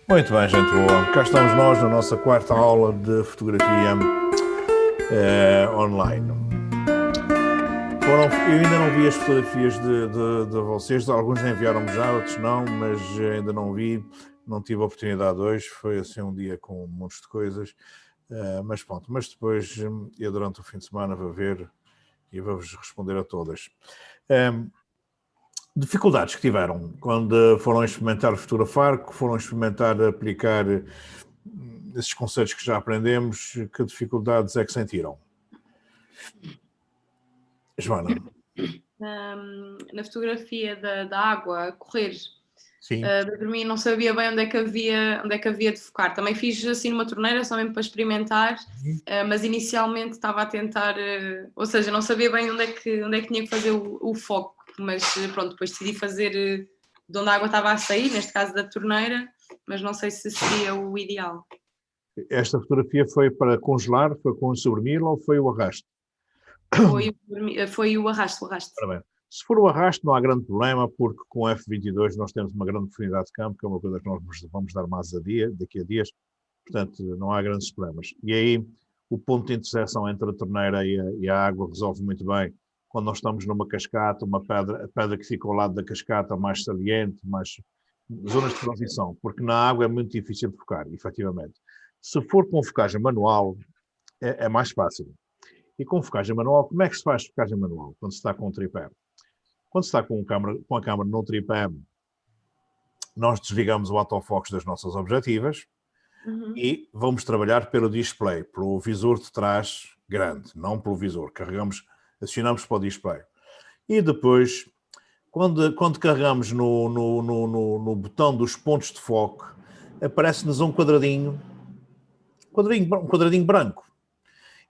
Muito bem, gente boa. Cá estamos nós na nossa quarta aula de fotografia online. Eu ainda não vi as fotografias de vocês, alguns enviaram-me já, outros não, mas ainda não vi, não tive a oportunidade hoje, foi assim um dia com um monte de coisas, mas pronto, mas depois eu durante o fim de semana vou ver e vou-vos responder a todas. Dificuldades que tiveram quando foram experimentar fotografar, que foram experimentar aplicar esses conceitos que já aprendemos, que dificuldades é que sentiram? Joana? Na fotografia da água a correr, Sim. para mim não sabia bem onde é que havia de focar. Também fiz assim numa torneira, só mesmo para experimentar, mas inicialmente estava a tentar, ou seja, não sabia bem onde é que tinha que fazer o foco, mas pronto, depois decidi fazer de onde a água estava a sair, neste caso da torneira, mas não sei se seria o ideal. Esta fotografia foi para congelar, foi com o sobremil ou foi o arrasto? Foi o arrasto. Ora bem, se for o arrasto não há grande problema, porque com o F22 nós temos uma grande profundidade de campo, que é uma coisa que nós vamos dar mais daqui a dias, portanto não há grandes problemas. E aí o ponto de interseção entre a torneira e a água resolve muito bem quando nós estamos numa cascata, a pedra que fica ao lado da cascata mais saliente, mais zonas de transição, porque na água é muito difícil de focar, efetivamente. Se for com focagem manual, é mais fácil. E com focagem manual, como é que se faz focagem manual quando se está com um tripé? Quando se está com a câmera no tripé, nós desligamos o autofocus das nossas objetivas e vamos trabalhar pelo display, pelo visor de trás grande, não pelo visor. Acionamos para o display. E depois, quando carregamos no botão dos pontos de foco, aparece-nos um quadradinho branco.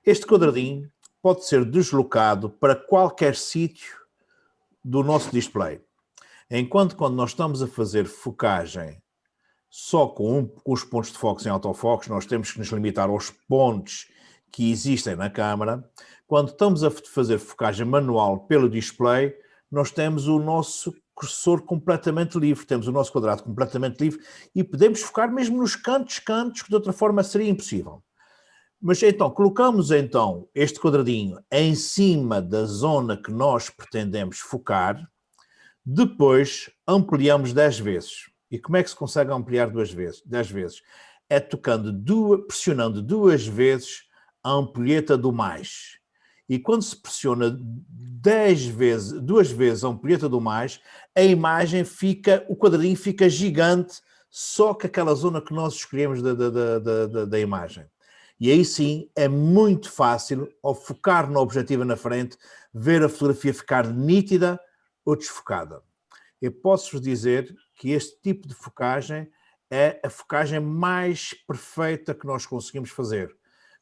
Este quadradinho pode ser deslocado para qualquer sítio do nosso display. Enquanto quando nós estamos a fazer focagem só com os pontos de foco em autofocos, nós temos que nos limitar aos pontos que existem na câmara. Quando estamos a fazer focagem manual pelo display, nós temos o nosso cursor completamente livre, temos o nosso quadrado completamente livre e podemos focar mesmo nos cantos, que de outra forma seria impossível. Mas então, colocamos então este quadradinho em cima da zona que nós pretendemos focar, depois ampliamos 10 vezes. E como é que se consegue ampliar 10 vezes? É pressionando 2 vezes a ampulheta do mais. E quando se pressiona 2 vezes a ampulheta do mais, a imagem o quadradinho fica gigante, só que aquela zona que nós escolhemos da imagem. E aí sim é muito fácil, ao focar no objetivo na frente, ver a fotografia ficar nítida ou desfocada. Eu posso-vos dizer que este tipo de focagem é a focagem mais perfeita que nós conseguimos fazer.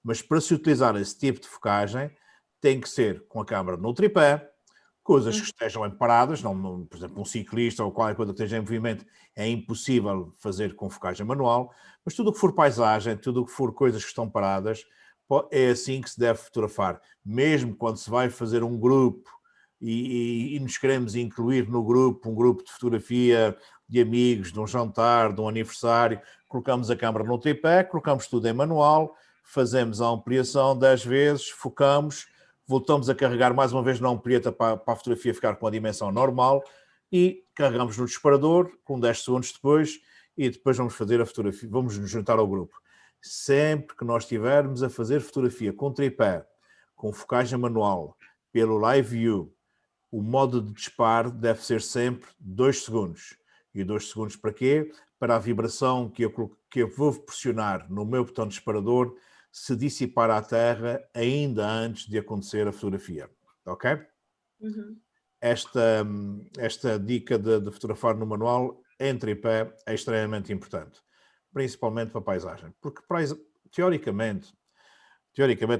Mas para se utilizar esse tipo de focagem, tem que ser com a câmera no tripé, coisas que estejam paradas, por exemplo, um ciclista ou qualquer coisa que esteja em movimento, é impossível fazer com focagem manual, mas tudo o que for paisagem, tudo o que for coisas que estão paradas, é assim que se deve fotografar. Mesmo quando se vai fazer um grupo e nos queremos incluir no grupo, um grupo de fotografia de amigos, de um jantar, de um aniversário, colocamos a câmera no tripé, colocamos tudo em manual, fazemos a ampliação 10 vezes, focamos, voltamos a carregar mais uma vez na ampulheta para a fotografia ficar com a dimensão normal e carregamos no disparador com 10 segundos depois e depois vamos fazer a fotografia, vamos nos juntar ao grupo. Sempre que nós estivermos a fazer fotografia com tripé, com focagem manual, pelo Live View, o modo de disparo deve ser sempre 2 segundos. E 2 segundos para quê? Para a vibração que eu vou pressionar no meu botão disparador se dissipar à terra ainda antes de acontecer a fotografia. Ok? Esta dica de fotografar no manual em tripé é extremamente importante. Principalmente para a paisagem. Porque, teoricamente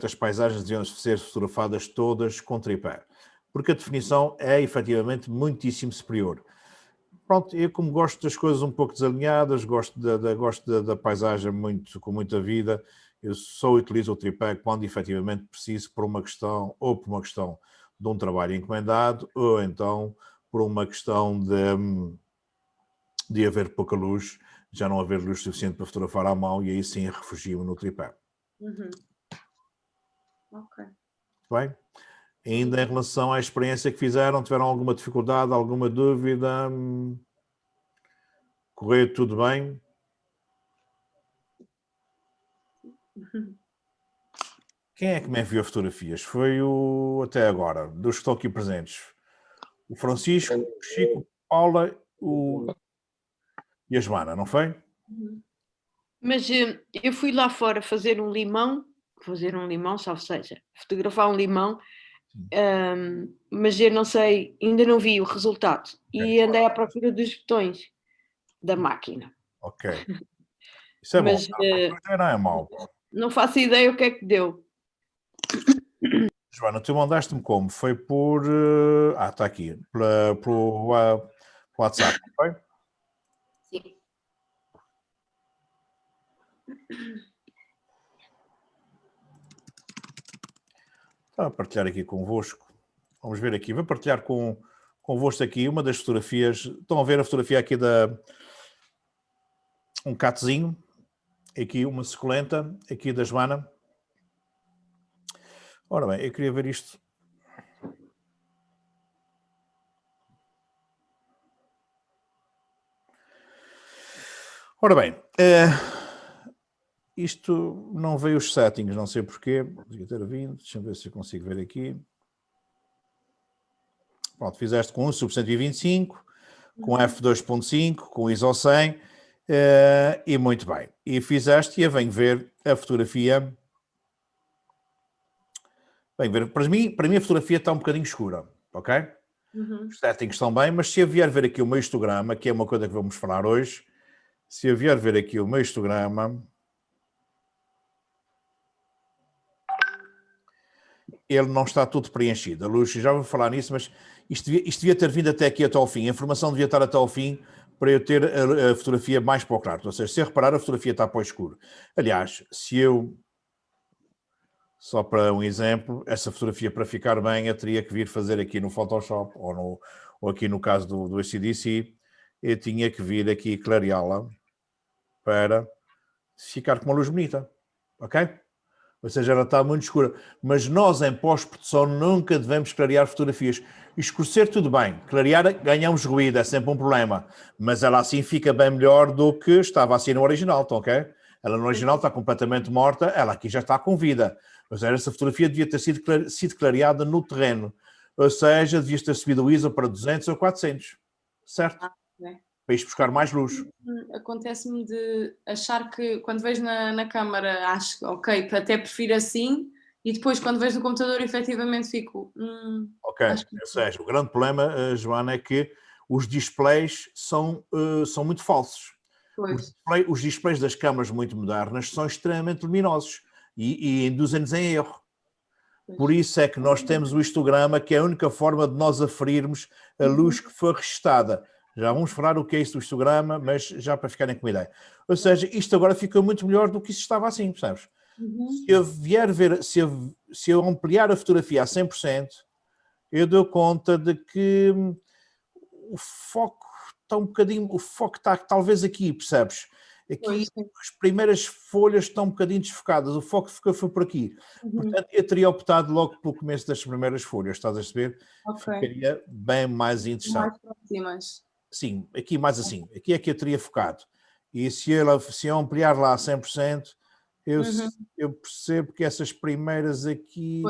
as paisagens deviam ser fotografadas todas com tripé. Porque a definição é efetivamente muitíssimo superior. Pronto, eu como gosto das coisas um pouco desalinhadas, gosto da paisagem com muita vida, eu só utilizo o tripé quando efetivamente preciso por uma questão de um trabalho encomendado ou então por uma questão de haver pouca luz já não haver luz suficiente para fotografar à mão, e aí sim refugio no tripé. Ok. Bem? Ainda em relação à experiência que fizeram, tiveram alguma dificuldade, alguma dúvida? Correu tudo bem? Quem é que me enviou fotografias? Foi o, até agora, dos que estão aqui presentes. O Francisco, o Chico, a Paula e a Joana, não foi? Mas eu fui lá fora fazer um limão, salvo seja, fotografar um limão, mas eu não sei, ainda não vi o resultado. E andei à procura dos botões da máquina. Ok. Isso é Mas bom. Não é mau. não faço ideia o que é que deu. Joana, tu mandaste-me como? Foi por... está aqui. Pelo WhatsApp, não foi? Sim. Estava a partilhar aqui convosco. Vamos ver aqui. Vou partilhar convosco aqui uma das fotografias. Estão a ver a fotografia aqui da... Um catezinho. Aqui uma suculenta. Aqui da Joana. Ora bem, eu queria ver isto. Ora bem, isto não veio os settings, não sei porquê. Devia ter vindo, deixa-me ver se eu consigo ver aqui. Pronto, fizeste com 1 sub 125, com f2.5, com ISO 100, e muito bem. E fizeste, e eu venho ver a fotografia. Venho ver, para mim a fotografia está um bocadinho escura, ok? Os settings estão bem, mas se eu vier ver aqui o meu histograma, que é uma coisa que vamos falar hoje, se eu vier ver aqui o meu histograma, ele não está tudo preenchido. A luz, já vou falar nisso, mas isto devia ter vindo até aqui, até ao fim. A informação devia estar até ao fim para eu ter a fotografia mais para o claro. Ou seja, se eu reparar, a fotografia está para o escuro. Aliás, se eu, só para um exemplo, essa fotografia para ficar bem, eu teria que vir fazer aqui no Photoshop, ou aqui no caso do AC/DC, eu tinha que vir aqui clareá-la para ficar com uma luz bonita. Ok? Ou seja, ela está muito escura. Mas nós, em pós-produção, nunca devemos clarear fotografias. Escurecer, tudo bem. Clarear, ganhamos ruído, é sempre um problema. Mas ela assim fica bem melhor do que estava assim no original, tá, ok? Ela no original está completamente morta, ela aqui já está com vida. Ou seja, essa fotografia devia ter sido clareada no terreno. Ou seja, devia ter subido o ISO para 200 ou 400. Certo? Para ir buscar mais luz. Acontece-me de achar que quando vejo na câmara acho que ok, até prefiro assim, e depois quando vejo no computador efetivamente fico ok, ou seja, o grande problema, Joana, é que os displays são muito falsos. Os displays das câmaras muito modernas são extremamente luminosos e induzem-nos em erro. Por isso é que nós temos o histograma, que é a única forma de nós aferirmos a luz que foi registada. Já vamos falar o que é isso do histograma, mas já para ficarem com uma ideia. Ou seja, isto agora fica muito melhor do que isso estava assim, percebes? Se eu vier ver, se eu ampliar a fotografia a 100%, eu dou conta de que o foco está um bocadinho, o foco está talvez aqui, percebes? Aqui as primeiras folhas estão um bocadinho desfocadas, o foco foi por aqui. Portanto, eu teria optado logo pelo começo das primeiras folhas, estás a perceber? Ficaria bem mais interessante. Mais próximas. Sim, aqui mais assim, aqui é que eu teria focado. E se eu ampliar lá a 100%, eu percebo que essas primeiras aqui,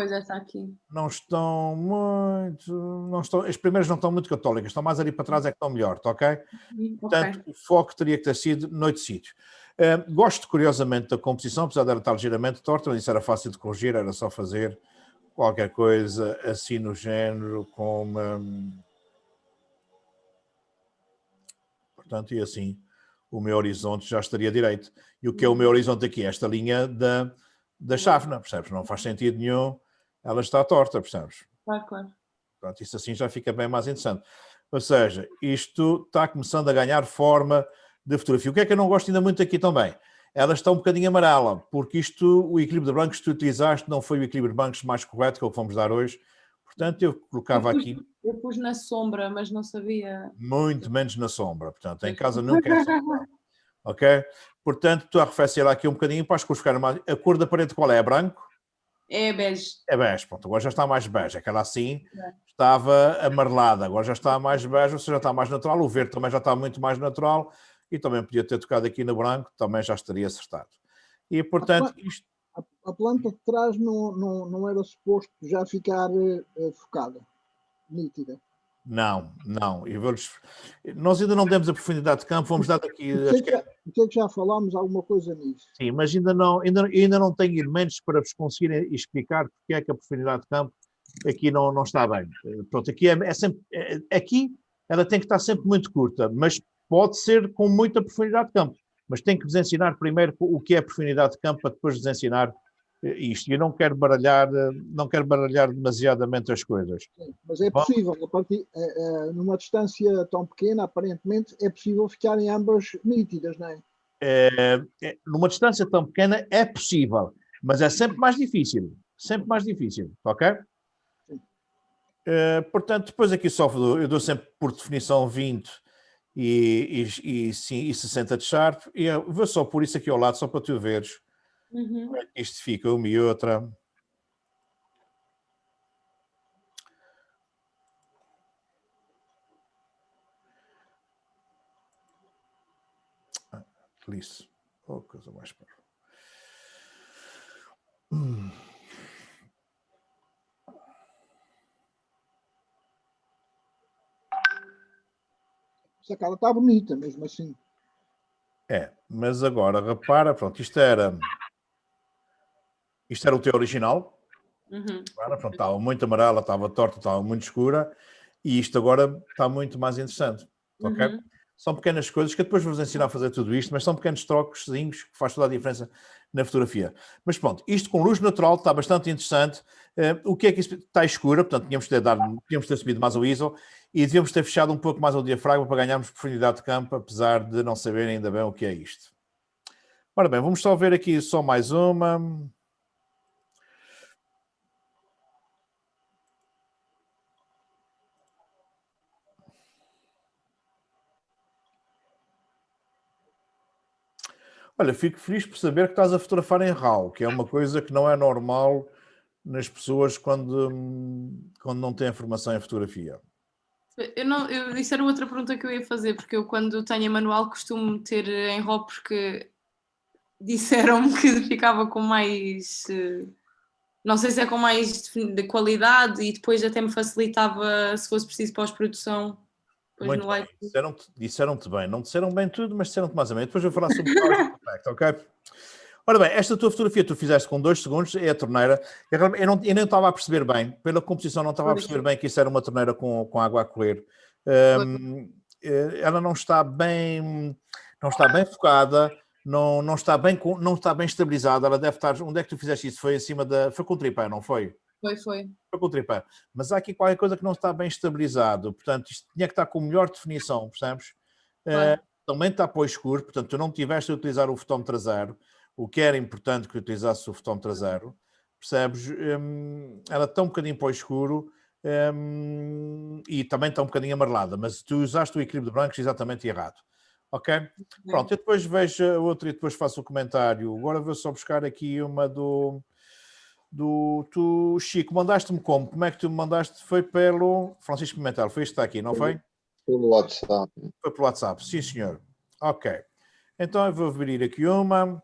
não estão muito, as primeiras não estão muito católicas, estão mais ali para trás é que estão melhor, tá, ok? Portanto, o foco teria que ter sido noite de sítio. Gosto curiosamente da composição, apesar de ela estar ligeiramente torta, mas isso era fácil de corrigir, era só fazer qualquer coisa assim no género, como... Portanto, e assim o meu horizonte já estaria direito. E o que é o meu horizonte aqui? Esta linha da chávena, percebes? Não faz sentido nenhum, ela está torta, percebes? Claro. Portanto, isso assim já fica bem mais interessante. Ou seja, isto está começando a ganhar forma de fotografia. O que é que eu não gosto ainda muito aqui também? Ela está um bocadinho amarela, porque o equilíbrio de brancos que tu utilizaste não foi o equilíbrio de brancos mais correto que é o que vamos dar hoje. Portanto, eu colocava aqui... Eu pus na sombra, mas não sabia... Muito menos na sombra. Portanto, em casa nunca é sombra. Ok? Portanto, tu arrefece lá aqui um bocadinho para as cores ficarem mais... A cor da parede qual é? É branco? É bege. É bege, pronto. Agora já está mais bege. Aquela assim estava amarelada. Agora já está mais bege, ou seja, já está mais natural. O verde também já está muito mais natural. E também podia ter tocado aqui no branco, também já estaria acertado. E, portanto, isto... A planta de trás não era suposto já ficar focada, nítida. Não. E nós ainda não demos a profundidade de campo, vamos dar aqui... Sei que já falámos alguma coisa nisso. Sim, mas ainda não tenho elementos para vos conseguir explicar porque é que a profundidade de campo aqui não está bem. Pronto, aqui aqui ela tem que estar sempre muito curta, mas pode ser com muita profundidade de campo. Mas tenho que vos ensinar primeiro o que é profundidade de campo para depois vos ensinar isto. E eu não quero baralhar demasiadamente as coisas. Sim, mas é possível, numa distância tão pequena, aparentemente, é possível ficarem ambas nítidas, não é? Numa distância tão pequena é possível, mas é sempre mais difícil. Sempre mais difícil, ok? Portanto, depois aqui só eu dou sempre por definição 20 e 60 de Sharp, e eu vou só por isso aqui ao lado, só para tu veres como é que isto fica, uma e outra. Isso. Oh, coisa mais para. Essa cara está bonita, mesmo assim. Mas agora, repara, pronto, isto era o teu original. Agora, pronto, estava muito amarela, estava torta, estava muito escura, e isto agora está muito mais interessante, ok? São pequenas coisas que depois vou-vos ensinar a fazer tudo isto, mas são pequenos trocozinhos que faz toda a diferença na fotografia. Mas pronto, isto com luz natural está bastante interessante. O que é que isso está escura? Portanto, tínhamos ter subido mais o ISO e devíamos ter fechado um pouco mais o diafragma para ganharmos profundidade de campo, apesar de não saberem ainda bem o que é isto. Ora bem, vamos só ver aqui só mais uma. Olha, fico feliz por saber que estás a fotografar em RAW, que é uma coisa que não é normal nas pessoas quando não têm formação em fotografia. Isso era outra pergunta que eu ia fazer, porque eu quando tenho a manual costumo ter em RAW porque disseram-me que ficava com mais... Não sei se é com mais de qualidade e depois até me facilitava se fosse preciso pós-produção. Muito bem, disseram-te bem. Não disseram bem tudo, mas disseram-te mais ou menos. Depois eu vou falar sobre o aspecto, ok? Ora bem, esta tua fotografia tu fizeste com 2 segundos, é a torneira. Eu nem estava a perceber bem, pela composição não estava a perceber bem que isso era uma torneira com água a correr. Ela não está bem focada, não está bem estabilizada. Ela deve estar... Onde é que tu fizeste isso? Foi acima foi com o tripé, não foi? Foi. Foi com o tripé. Mas há aqui qualquer coisa que não está bem estabilizado. Portanto, isto tinha que estar com melhor definição, percebes? Também está para o escuro, portanto, tu não tiveste a utilizar o fotómetro traseiro, o que era importante que utilizasse o fotómetro traseiro, percebes? Ela está um bocadinho para o escuro e também está um bocadinho amarelada, mas tu usaste o equilíbrio de brancos exatamente errado. Ok? Pronto, eu depois vejo a outra e depois faço o comentário. Agora vou só buscar aqui uma tu, Chico, mandaste-me como? Como é que tu me mandaste? Foi pelo Francisco Pimentel, foi isto que está aqui, não foi? Pelo WhatsApp. Foi pelo WhatsApp, sim senhor. Ok. Então eu vou abrir aqui uma.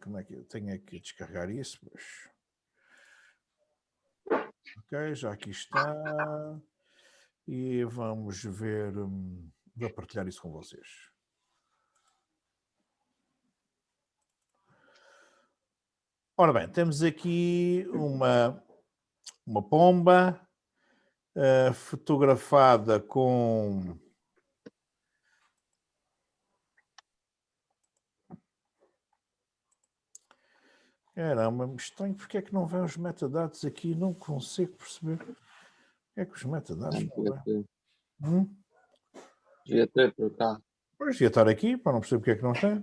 Como é que eu tenho aqui descarregar isso? Ok, já aqui está. E vamos ver. Vou partilhar isso com vocês. Ora bem, temos aqui uma pomba fotografada com... Caramba, estranho, porque é que não vêm os metadados aqui? Não consigo perceber. Por que é que os metadados não vêm? Devia ter por cá. Pois, devia estar aqui, para não perceber porque é que não está.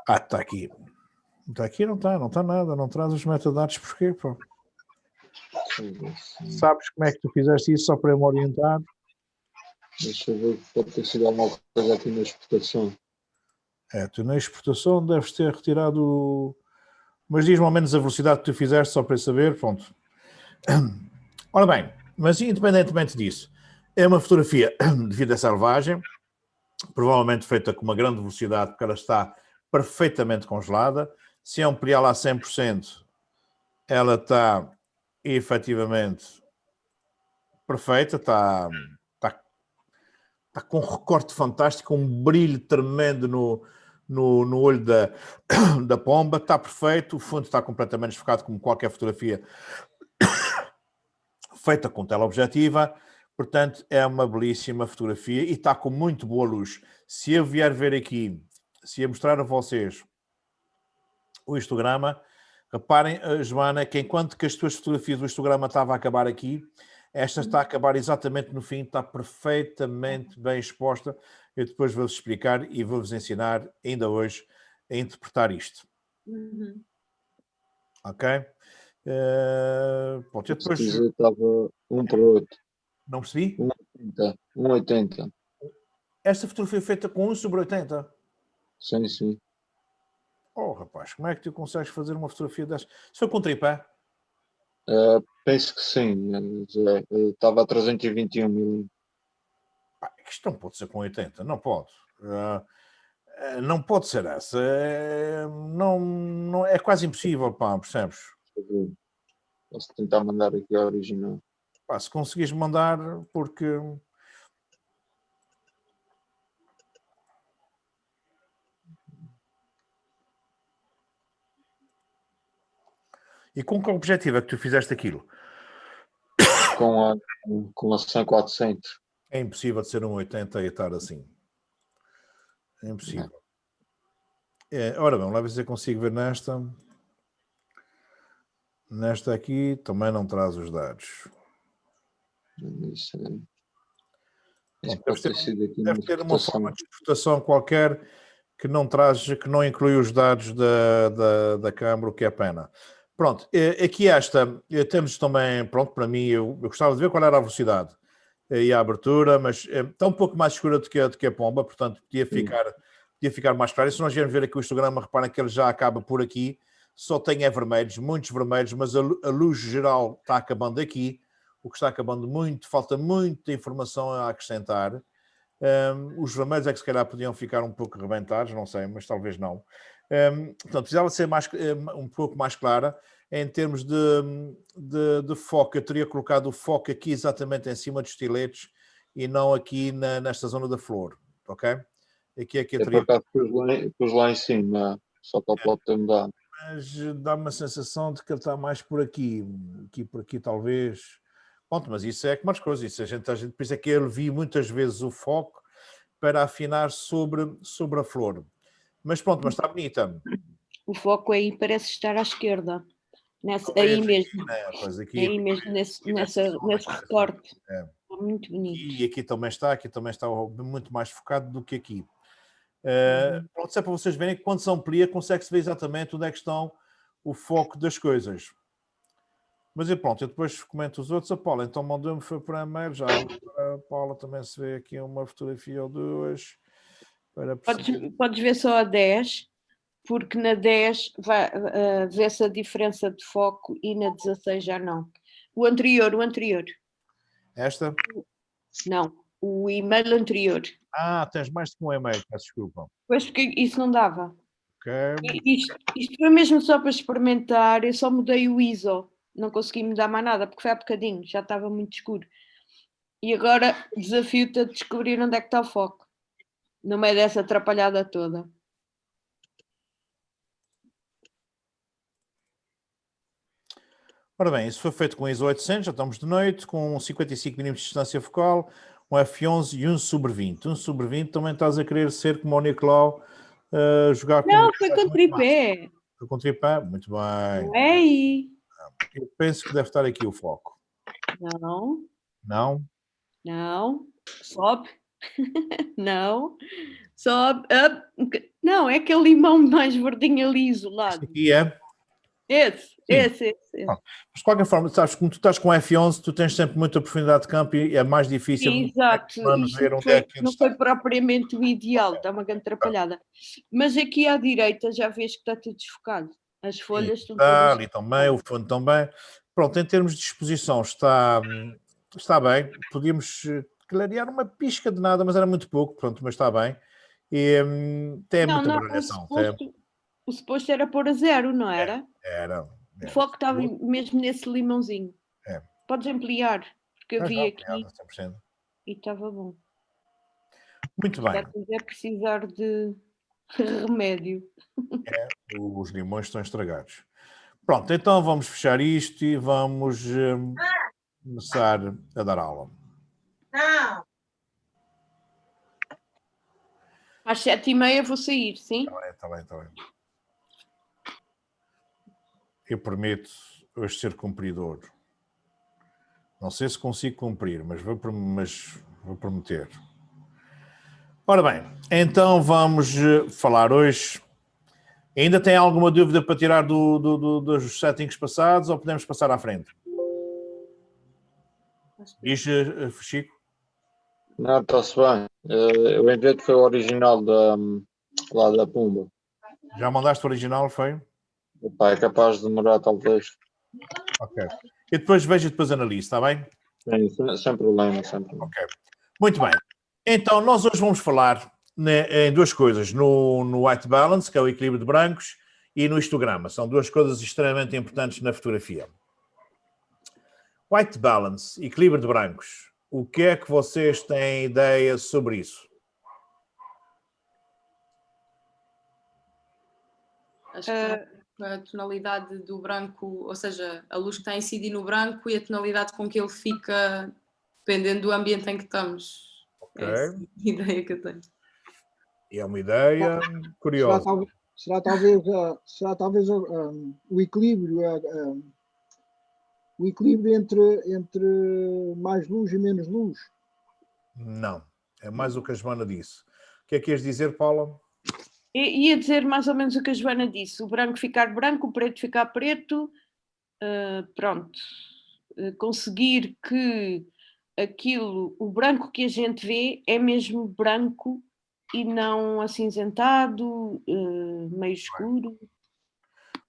Está aqui. Está aqui, não está nada, não traz os metadados porquê, pô? Sabes como é que tu fizeste isso só para eu me orientar? Deixa eu ver, pode ter sido alguma coisa aqui na exportação. Tu na exportação deves ter retirado. Mas diz-me ao menos a velocidade que tu fizeste, só para eu saber, pronto. Ora bem, mas independentemente disso, é uma fotografia de vida selvagem, provavelmente feita com uma grande velocidade, porque ela está perfeitamente congelada. Se é um prial a 100%, ela está efetivamente perfeita, está com um recorte fantástico, um brilho tremendo no olho da pomba, está perfeito, o fundo está completamente desfocado como qualquer fotografia feita com teleobjetiva, portanto é uma belíssima fotografia e está com muito boa luz. Se eu vier ver aqui, se eu mostrar a vocês o histograma, reparem, Joana, que enquanto que as tuas fotografias do histograma estavam a acabar aqui, esta está a acabar exatamente no fim, está perfeitamente bem exposta. Eu depois vou-vos explicar e vou-vos ensinar ainda hoje a interpretar isto. Uhum. Ok? Pronto, eu Se depois... quiser, estava 1 para 8. Não percebi? 1,80. Esta fotografia é feita com 1/80. Sim. Oh, rapaz, como é que tu consegues fazer uma fotografia desta? Se foi com tripé? Penso que sim, mas estava a 321 milímetros. Isto não pode ser com 80, não pode. Não pode ser essa. Não, é quase impossível, pá, percebes? Posso tentar mandar aqui a original. Pá, se conseguires mandar, porque... E com que objetivo é que tu fizeste aquilo? Com a 100-400. É impossível de ser um 80 e estar assim. É impossível. Ora bem, vamos lá ver se eu consigo ver nesta. Nesta aqui também não traz os dados. Isso é... Bom, pode ter sido aqui deve na ter uma exportação. forma de exportação qualquer que não traz, que não inclui os dados da Câmara, o que é pena. Pronto, aqui esta, temos também, pronto, para mim, eu gostava de ver qual era a velocidade e a abertura, mas está um pouco mais escura do que a pomba, portanto podia ficar mais claro. E se nós viermos ver aqui o histograma, reparem que ele já acaba por aqui, só tem vermelhos, muitos vermelhos, mas a luz geral está acabando aqui, o que está acabando muito, falta muita informação a acrescentar. Os vermelhos é que se calhar podiam ficar um pouco rebentados, não sei, mas talvez não. Portanto, precisava ser um pouco mais clara. Em termos de foco, eu teria colocado o foco aqui exatamente em cima dos estiletes e não aqui nesta zona da flor, ok? Aqui é que eu teria... Por acaso pus lá em cima, só para o plot ter mudado. Mas dá-me uma sensação de que ele está mais por aqui talvez. Pronto, mas isso é como as coisas, isso a gente, por isso é que eu vi muitas vezes o foco para afinar sobre a flor. Mas pronto, mas está bonita. O foco aí parece estar à esquerda. Aí mesmo. Aqui, aí mesmo, nesse recorte. É. Muito bonito. E aqui também está muito mais focado do que aqui. Pronto, se é para vocês verem que quando se amplia consegue-se ver exatamente onde é que estão o foco das coisas. Mas pronto, eu depois comento os outros. A Paula então mandou-me foi para e-mail, já a Paula também se vê aqui uma fotografia ou duas. Podes ver só a 10, porque na 10 vê-se a diferença de foco e na 16 já não. O anterior. Esta? Não, o e-mail anterior. Tens mais de um e-mail, peço desculpa. Pois, porque isso não dava. Okay. Isto foi mesmo só para experimentar, eu só mudei o ISO. Não consegui mudar mais nada, porque foi há bocadinho, já estava muito escuro. E agora desafio-te a descobrir onde é que está o foco, no meio dessa atrapalhada toda. Ora bem, isso foi feito com ISO 800, já estamos de noite, com 55 mm de distância focal, um F11 e 1/20. 1/20 também estás a querer ser como o Nicolau, jogar com... Não, foi com tripé. Foi com tripé? Muito bem. É aí. Eu penso que deve estar aqui o foco. Não. Não? Não. Sobe. Não. Sobe, up. Não, é aquele limão mais verdinho ali isolado. Aqui é. Esse. Mas de qualquer forma, sabes, como tu estás com F11, tu tens sempre muita profundidade de campo e é mais difícil Sim, exato. ver onde Isto é que não está. foi propriamente o ideal, está uma grande atrapalhada. Mas aqui à direita já vês que está tudo desfocado. As folhas estão todas Ali também, o fundo também. Pronto, em termos de exposição está bem. Podíamos clarear uma pisca de nada, mas era muito pouco, pronto, mas está bem. E tem muita baralhação. O suposto era pôr a 0, não era? Era. O foco estava mesmo nesse limãozinho. É. Podes ampliar, porque eu vi aqui 100%. e estava bom. Muito bem. Se precisar de remédio. Os limões estão estragados. Pronto, então vamos fechar isto e vamos começar a dar aula. Às 7h30 vou sair, sim? Está bem. Eu prometo hoje ser cumpridor. Não sei se consigo cumprir, mas vou prometer. Ora bem, então vamos falar hoje. Ainda tem alguma dúvida para tirar dos settings passados ou podemos passar à frente? Diz, Chico? Não, está-se bem. Eu enviei-te foi o original lá da Pumba. Já mandaste o original, foi? Epá, é capaz de demorar, talvez. Ok. E depois vejo e depois analiso, está bem? Sim, sem problema, Ok. Muito bem. Então, nós hoje vamos falar em duas coisas. No white balance, que é o equilíbrio de brancos, e no histograma. São duas coisas extremamente importantes na fotografia. White balance, equilíbrio de brancos. O que é que vocês têm ideia sobre isso? Acho que a tonalidade do branco, ou seja, a luz que está a incidir no branco e a tonalidade com que ele fica, dependendo do ambiente em que estamos. Ok. É essa a ideia que eu tenho. É uma ideia curiosa. Será talvez o equilíbrio, o equilíbrio entre mais luz e menos luz? Não. É mais o que a Joana disse. O que é que ias dizer, Paula? Ia dizer mais ou menos o que a Joana disse. O branco ficar branco, o preto ficar preto. Pronto. Conseguir que o branco que a gente vê é mesmo branco e não acinzentado, meio escuro.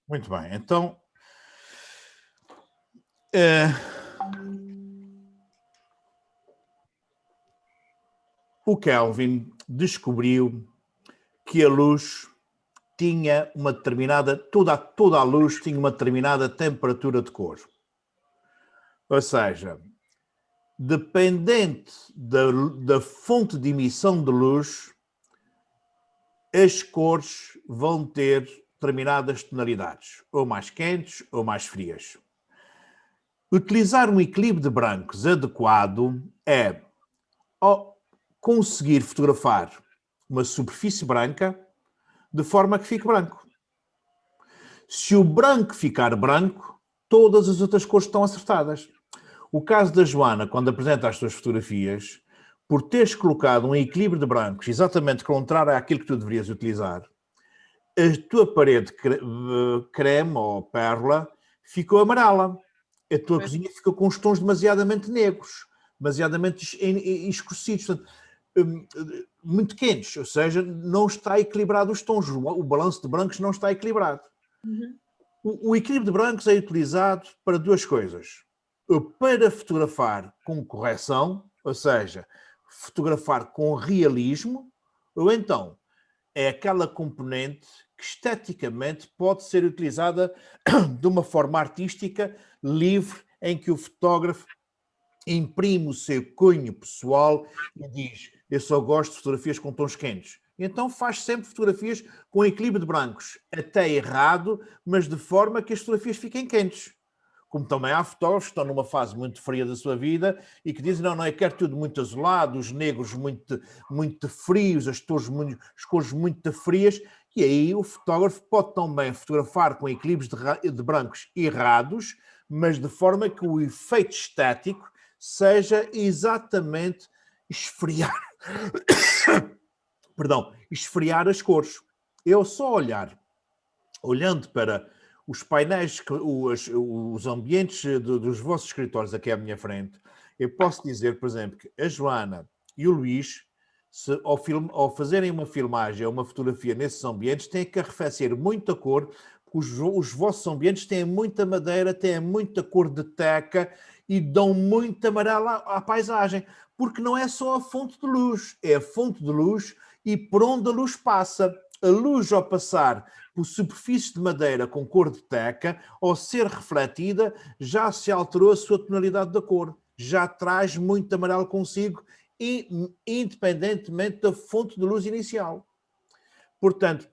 Muito bem. Então, o Kelvin descobriu que a luz tinha uma determinada, toda a luz tinha uma determinada temperatura de cor. Ou seja, dependente da fonte de emissão de luz, as cores vão ter determinadas tonalidades, ou mais quentes ou mais frias. Utilizar um equilíbrio de brancos adequado é conseguir fotografar uma superfície branca de forma que fique branco. Se o branco ficar branco, todas as outras cores estão acertadas. O caso da Joana, quando apresenta as suas fotografias, por teres colocado um equilíbrio de brancos exatamente contrário àquilo que tu deverias utilizar, a tua parede creme ou pérola ficou amarela. A tua cozinha ficou com os tons demasiadamente negros, demasiadamente escurecidos, portanto, muito quentes, ou seja, não está equilibrado os tons, o balanço de brancos não está equilibrado. O equilíbrio de brancos é utilizado para duas coisas. Para fotografar com correção, ou seja, fotografar com realismo, ou então é aquela componente que esteticamente pode ser utilizada de uma forma artística, livre, em que o fotógrafo imprime o seu cunho pessoal e diz: eu só gosto de fotografias com tons quentes. Então faz sempre fotografias com equilíbrio de brancos, até errado, mas de forma que as fotografias fiquem quentes. Como também há fotógrafos que estão numa fase muito fria da sua vida e que dizem: não, eu quero tudo muito azulado, os negros muito frios, as cores muito frias. E aí o fotógrafo pode também fotografar com equilíbrios de brancos errados, mas de forma que o efeito estético seja exatamente esfriar. esfriar as cores. Eu só olhando para os painéis, os ambientes dos vossos escritórios aqui à minha frente, eu posso dizer, por exemplo, que a Joana e o Luís, ao fazerem uma filmagem ou uma fotografia nesses ambientes, têm que arrefecer muita cor, porque os vossos ambientes têm muita madeira, têm muita cor de teca e dão muito amarelo à paisagem, porque não é só a fonte de luz, é a fonte de luz e por onde a luz passa. A luz, ao passar por superfície de madeira com cor de teca, ao ser refletida, já se alterou a sua tonalidade da cor. Já traz muito amarelo consigo, independentemente da fonte de luz inicial. Portanto,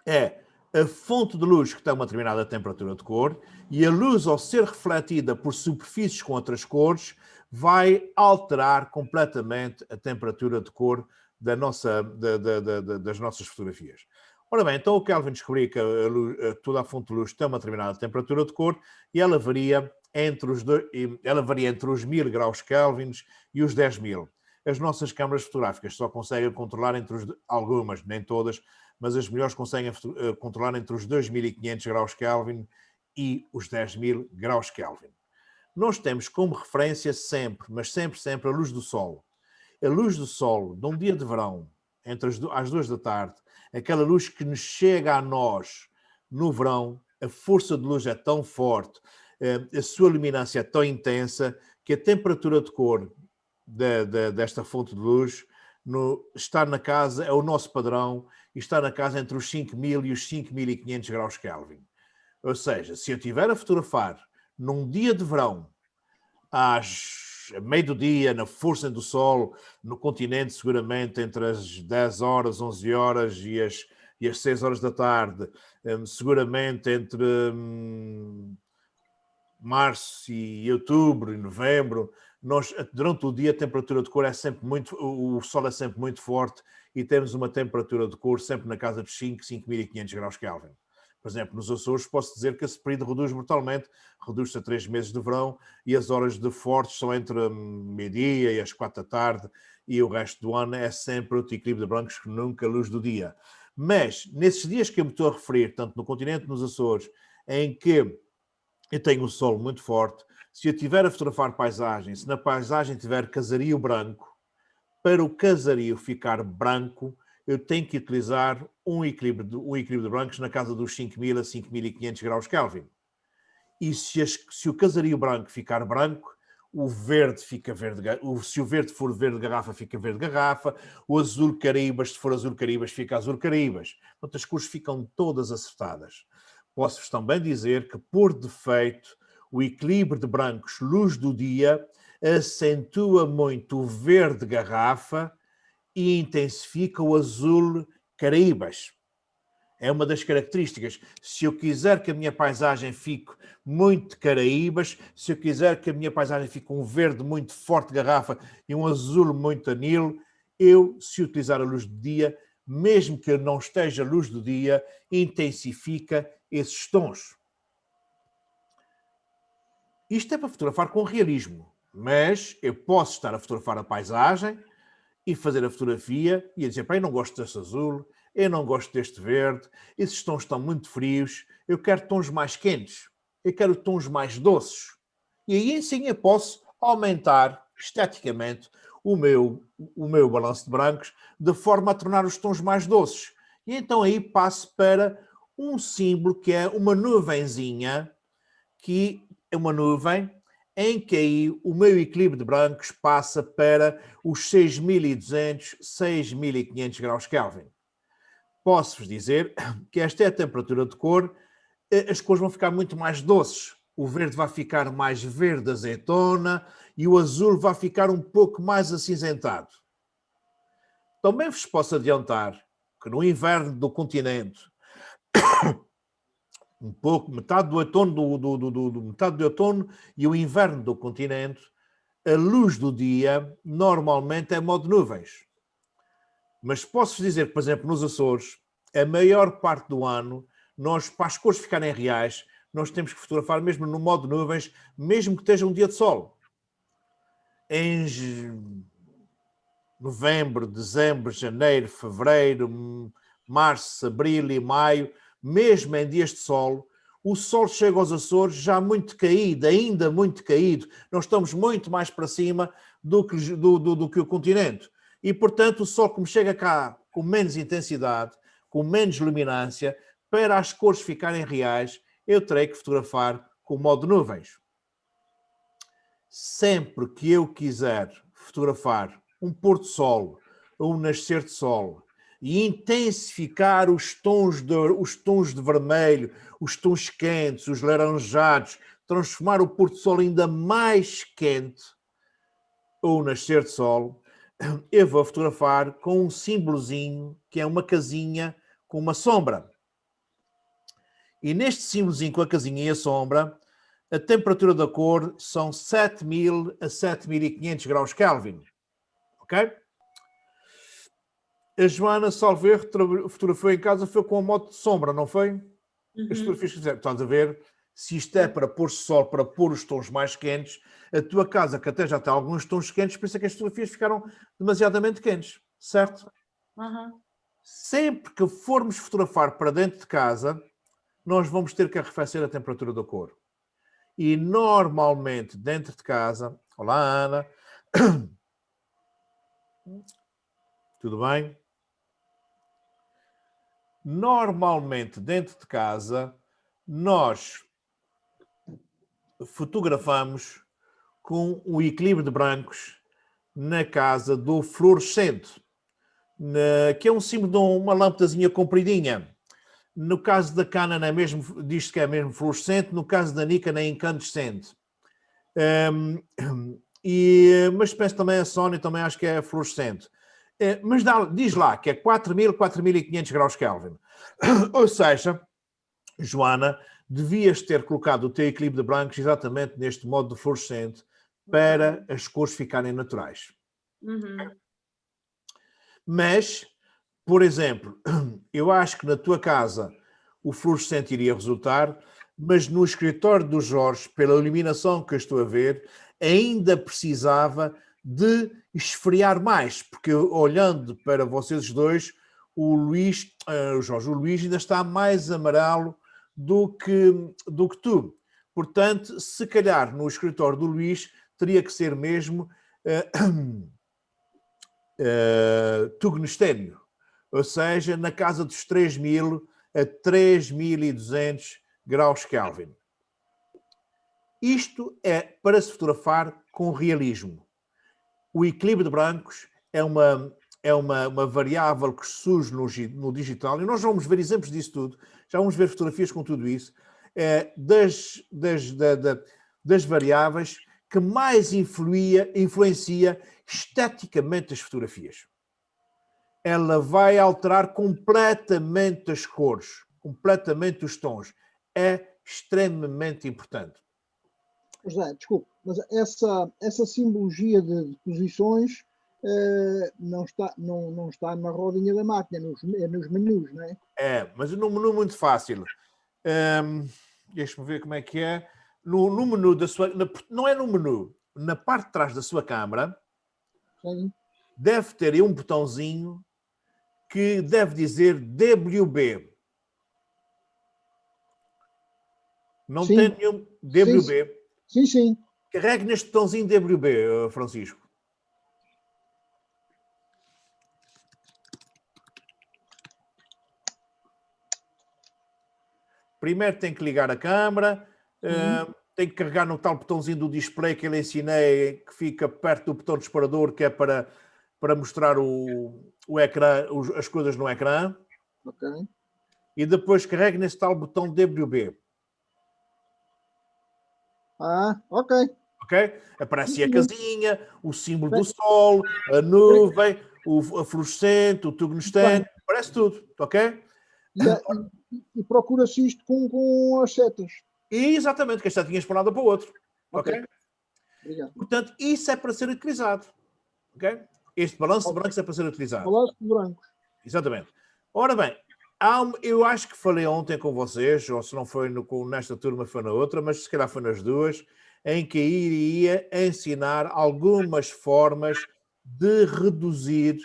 é a fonte de luz que tem uma determinada temperatura de cor e a luz, ao ser refletida por superfícies com outras cores, vai alterar completamente a temperatura de cor das nossas fotografias. Ora bem, então o Kelvin descobriu que toda a fonte de luz tem uma determinada temperatura de cor e ela varia entre os 1000 graus Kelvin e os 10.000. As nossas câmaras fotográficas só conseguem controlar algumas, nem todas, mas as melhores conseguem controlar entre os 2500 graus Kelvin e os 10.000 graus Kelvin. Nós temos como referência sempre, mas sempre a luz do sol. A luz do sol, de um dia de verão, às 2 da tarde, aquela luz que nos chega a nós no verão, a força de luz é tão forte, a sua luminância é tão intensa, que a temperatura de cor desta fonte de luz está na casa, é o nosso padrão, e está na casa entre os 5.000 e os 5.500 graus Kelvin. Ou seja, se eu estiver a fotografar num dia de verão, a meio do dia, na força do sol, no continente, seguramente entre as 10 horas, 11 horas e as 6 horas da tarde, seguramente entre março e outubro e novembro, durante o dia a temperatura de cor é sempre o sol é sempre muito forte e temos uma temperatura de cor sempre na casa dos 5.500 graus Kelvin. Por exemplo, nos Açores posso dizer que esse período reduz brutalmente, reduz-se a 3 meses de verão e as horas de fortes são entre meio-dia e as 4 da tarde e o resto do ano é sempre o equilíbrio de brancos que nunca a luz do dia. Mas, nesses dias que eu me estou a referir, tanto no continente, nos Açores, em que eu tenho o sol muito forte, se eu estiver a fotografar paisagem, se na paisagem tiver casario branco, para o casario ficar branco, eu tenho que utilizar um equilíbrio de brancos na casa dos 5.000 a 5.500 graus Kelvin. E se o casario branco ficar branco, o verde fica verde, se o verde for verde garrafa, fica verde garrafa, o azul caraíbas, se for azul caraíbas, fica azul caraíbas. Portanto, as cores ficam todas acertadas. Posso-vos também dizer que, por defeito, o equilíbrio de brancos luz do dia acentua muito o verde garrafa e intensifica o azul caraíbas. É uma das características. Se eu quiser que a minha paisagem fique muito caraíbas, se eu quiser que a minha paisagem fique um verde muito forte de garrafa e um azul muito anil, se utilizar a luz do dia, mesmo que não esteja a luz do dia, intensifica esses tons. Isto é para fotografar com realismo, mas eu posso estar a fotografar a paisagem e fazer a fotografia e a dizer, eu não gosto deste azul, eu não gosto deste verde, esses tons estão muito frios, eu quero tons mais quentes, eu quero tons mais doces. E aí sim eu posso aumentar esteticamente o meu balanço de brancos de forma a tornar os tons mais doces. E então aí passo para um símbolo que é uma nuvenzinha, que é uma nuvem em que aí o meu equilíbrio de brancos passa para os 6.200, 6.500 graus Kelvin. Posso-vos dizer que esta é a temperatura de cor, as cores vão ficar muito mais doces. O verde vai ficar mais verde azeitona e o azul vai ficar um pouco mais acinzentado. Também vos posso adiantar que no inverno do continente, metade do outono, metade do outono e o inverno do continente, a luz do dia normalmente é modo nuvens. Mas posso dizer que, por exemplo, nos Açores, a maior parte do ano, para as cores ficarem reais, nós temos que fotografar mesmo no modo nuvens, mesmo que esteja um dia de sol. novembro, dezembro, janeiro, fevereiro, março, abril e maio, mesmo em dias de sol, o sol chega aos Açores já muito caído, ainda muito caído. Nós estamos muito mais para cima do que o continente. E, portanto, o sol, como chega cá com menos intensidade, com menos luminância, para as cores ficarem reais, eu terei que fotografar com o modo nuvens. Sempre que eu quiser fotografar um pôr do sol ou um nascer de sol e intensificar os tons de vermelho, os tons quentes, os laranjados, transformar o pôr do sol ainda mais quente ou o nascer de sol, eu vou fotografar com um símbolozinho que é uma casinha com uma sombra. E neste símbolozinho com a casinha e a sombra, a temperatura da cor são 7.000 a 7.500 graus Kelvin. Ok? A Joana Salver fotografou em casa, foi com a moto de sombra, não foi? As fotografias que fizeram. Estás a ver? Se isto é para pôr sol, para pôr os tons mais quentes, a tua casa, que até já tem alguns tons quentes, por isso é que as fotografias ficaram demasiadamente quentes. Certo? Sempre que formos fotografar para dentro de casa, nós vamos ter que arrefecer a temperatura da cor. E normalmente dentro de casa... Olá, Ana. Tudo bem? Normalmente dentro de casa nós fotografamos com o equilíbrio de brancos na casa do fluorescente, que é um símbolo de uma lâmpadazinha compridinha. No caso da Canon é mesmo, diz-se que é mesmo fluorescente, no caso da Nikon é incandescente. Mas penso também a Sony, também acho que é fluorescente. Mas diz lá que é 4.000, 4.500 graus Kelvin. Ou seja, Joana, devias ter colocado o teu equilíbrio de brancos exatamente neste modo de fluorescente para as cores ficarem naturais. Mas, por exemplo, eu acho que na tua casa o fluorescente iria resultar, mas no escritório do Jorge, pela iluminação que eu estou a ver, ainda precisava de esfriar mais, porque olhando para vocês dois, o Luís ainda está mais amarelo do que tu. Portanto, se calhar no escritório do Luís teria que ser mesmo tungstênio, ou seja, na casa dos 3.000 a 3.200 graus Kelvin. Isto é para se fotografar com realismo. O equilíbrio de brancos é uma variável que surge no digital, e nós vamos ver exemplos disso tudo, já vamos ver fotografias com tudo isso, das variáveis que mais influencia esteticamente as fotografias. Ela vai alterar completamente as cores, completamente os tons. É extremamente importante. José, desculpe, mas essa simbologia de posições não está na rodinha da máquina, é nos menus, não é? É, mas num menu muito fácil. Deixa-me ver como é que é. No menu da sua... Não é no menu. Na parte de trás da sua câmara, Sim. deve ter aí um botãozinho que deve dizer WB. Não Sim. tem nenhum WB. Sim, sim. Carregue neste botãozinho WB, Francisco. Primeiro tem que ligar a câmara, tem que carregar no tal botãozinho do display que eu lhe ensinei, que fica perto do botão disparador, que é para mostrar o ecrã, as coisas no ecrã. Ok. E depois carregue nesse tal botão WB. Ok. Ok? Aparece a casinha, o símbolo do sol, a nuvem, a fluorescente, o tungstênio, aparece tudo, ok? E procura-se isto com as setas. E exatamente, que esta tinha para um lado para o outro. Ok? Obrigado. Portanto, isso é para ser utilizado. Ok? Este balanço de brancos é para ser utilizado. Balanço de brancos. Exatamente. Ora bem, eu acho que falei ontem com vocês, ou se não foi nesta turma, foi na outra, mas se calhar foi nas duas, em que iria ensinar algumas formas de reduzir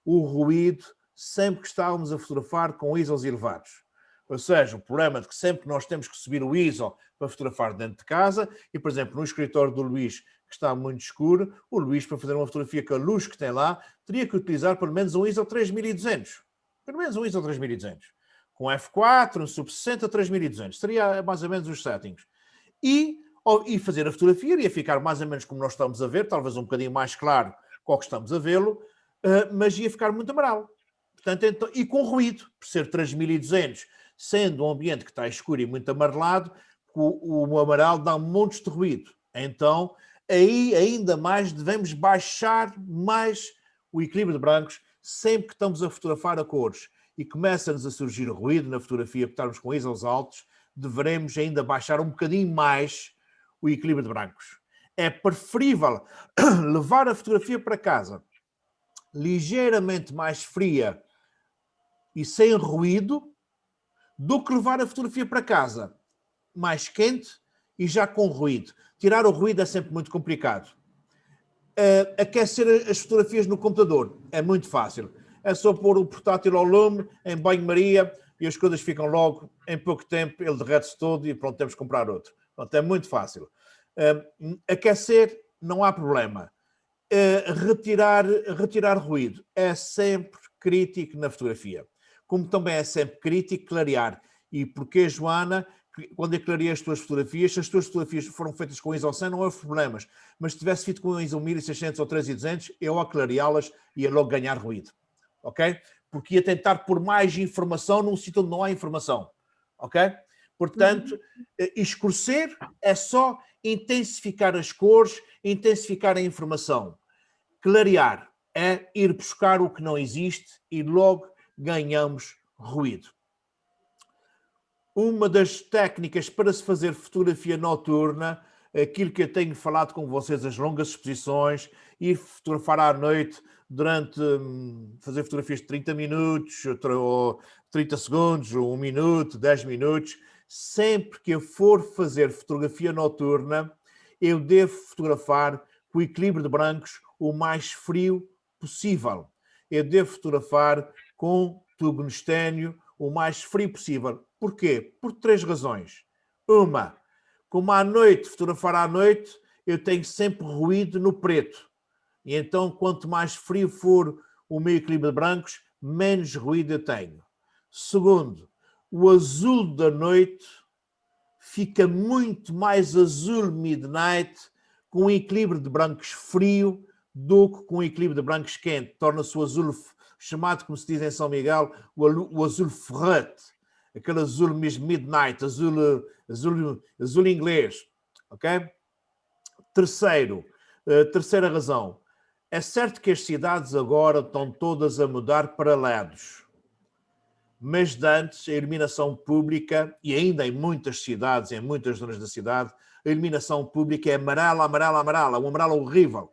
o ruído sempre que estávamos a fotografar com ISOs elevados. Ou seja, o problema de que sempre que nós temos que subir o ISO para fotografar dentro de casa, e por exemplo, no escritório do Luís, que está muito escuro, o Luís, para fazer uma fotografia com a luz que tem lá, teria que utilizar pelo menos um ISO 3200. Pelo menos um ISO 3200. Com F4, um sub-60, 3200. Seria mais ou menos os settings. E fazer a fotografia iria ficar mais ou menos como nós estamos a ver, talvez um bocadinho mais claro qual que estamos a vê-lo, mas ia ficar muito amarelo. Portanto, então, e com ruído, por ser 3200, sendo um ambiente que está escuro e muito amarelado, o amarelo dá montes de ruído. Então, aí ainda mais devemos baixar mais o equilíbrio de brancos sempre que estamos a fotografar a cores e começa-nos a surgir ruído na fotografia, por estarmos com ISOs altos, deveremos ainda baixar um bocadinho mais o equilíbrio de brancos. É preferível levar a fotografia para casa ligeiramente mais fria e sem ruído do que levar a fotografia para casa mais quente e já com ruído. Tirar o ruído é sempre muito complicado. Aquecer as fotografias no computador é muito fácil. É só pôr o portátil ao lume, em banho-maria, e as coisas ficam logo, em pouco tempo, ele derrete-se todo e pronto, temos que comprar outro. Pronto, é muito fácil. Aquecer, não há problema. Retirar ruído é sempre crítico na fotografia. Como também é sempre crítico clarear. E porque, Joana, quando eu clareei as tuas fotografias, se as tuas fotografias foram feitas com ISO 100, não houve problemas. Mas se tivesse feito com ISO 1600 ou 3200, eu a clareá-las ia logo ganhar ruído. Ok? Porque ia tentar pôr mais informação num sítio onde não há informação. Ok? Portanto, escurecer é só intensificar as cores, intensificar a informação. Clarear é ir buscar o que não existe e logo ganhamos ruído. Uma das técnicas para se fazer fotografia noturna, aquilo que eu tenho falado com vocês, as longas exposições, ir fotografar à noite durante, fazer fotografias de 30 minutos, ou 30 segundos, ou 1 minuto, 10 minutos. Sempre que eu for fazer fotografia noturna, eu devo fotografar com o equilíbrio de brancos o mais frio possível. Eu devo fotografar com tungstênio o mais frio possível. Porquê? Por 3 razões. Uma, como à noite, fotografar à noite, eu tenho sempre ruído no preto. E então, quanto mais frio for o meu equilíbrio de brancos, menos ruído eu tenho. Segundo, o azul da noite fica muito mais azul midnight com um equilíbrio de brancos frio do que com um equilíbrio de brancos quente. Torna-se o azul, chamado, como se diz em São Miguel, o azul ferrete. Aquele azul mesmo midnight, azul inglês. Ok? Terceira razão. É certo que as cidades agora estão todas a mudar para LEDs. Mas de antes, a iluminação pública, e ainda em muitas cidades, em muitas zonas da cidade, a iluminação pública é amarela, amarela, amarela, um amarelo horrível.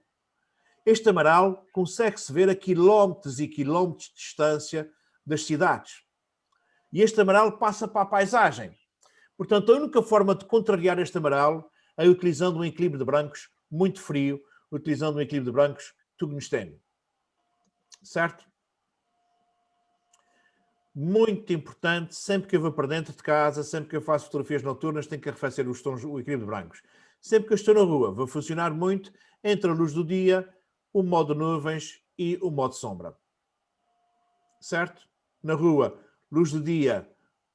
Este amarelo consegue-se ver a quilómetros e quilómetros de distância das cidades. E este amarelo passa para a paisagem. Portanto, a única forma de contrariar este amarelo é utilizando um equilíbrio de brancos muito frio, utilizando um equilíbrio de brancos tungstênio. Certo? Muito importante, sempre que eu vou para dentro de casa, sempre que eu faço fotografias noturnas, tenho que arrefecer os tons, o equilíbrio de brancos. Sempre que eu estou na rua, vou funcionar muito entre a luz do dia, o modo nuvens e o modo sombra. Certo? Na rua, luz do dia,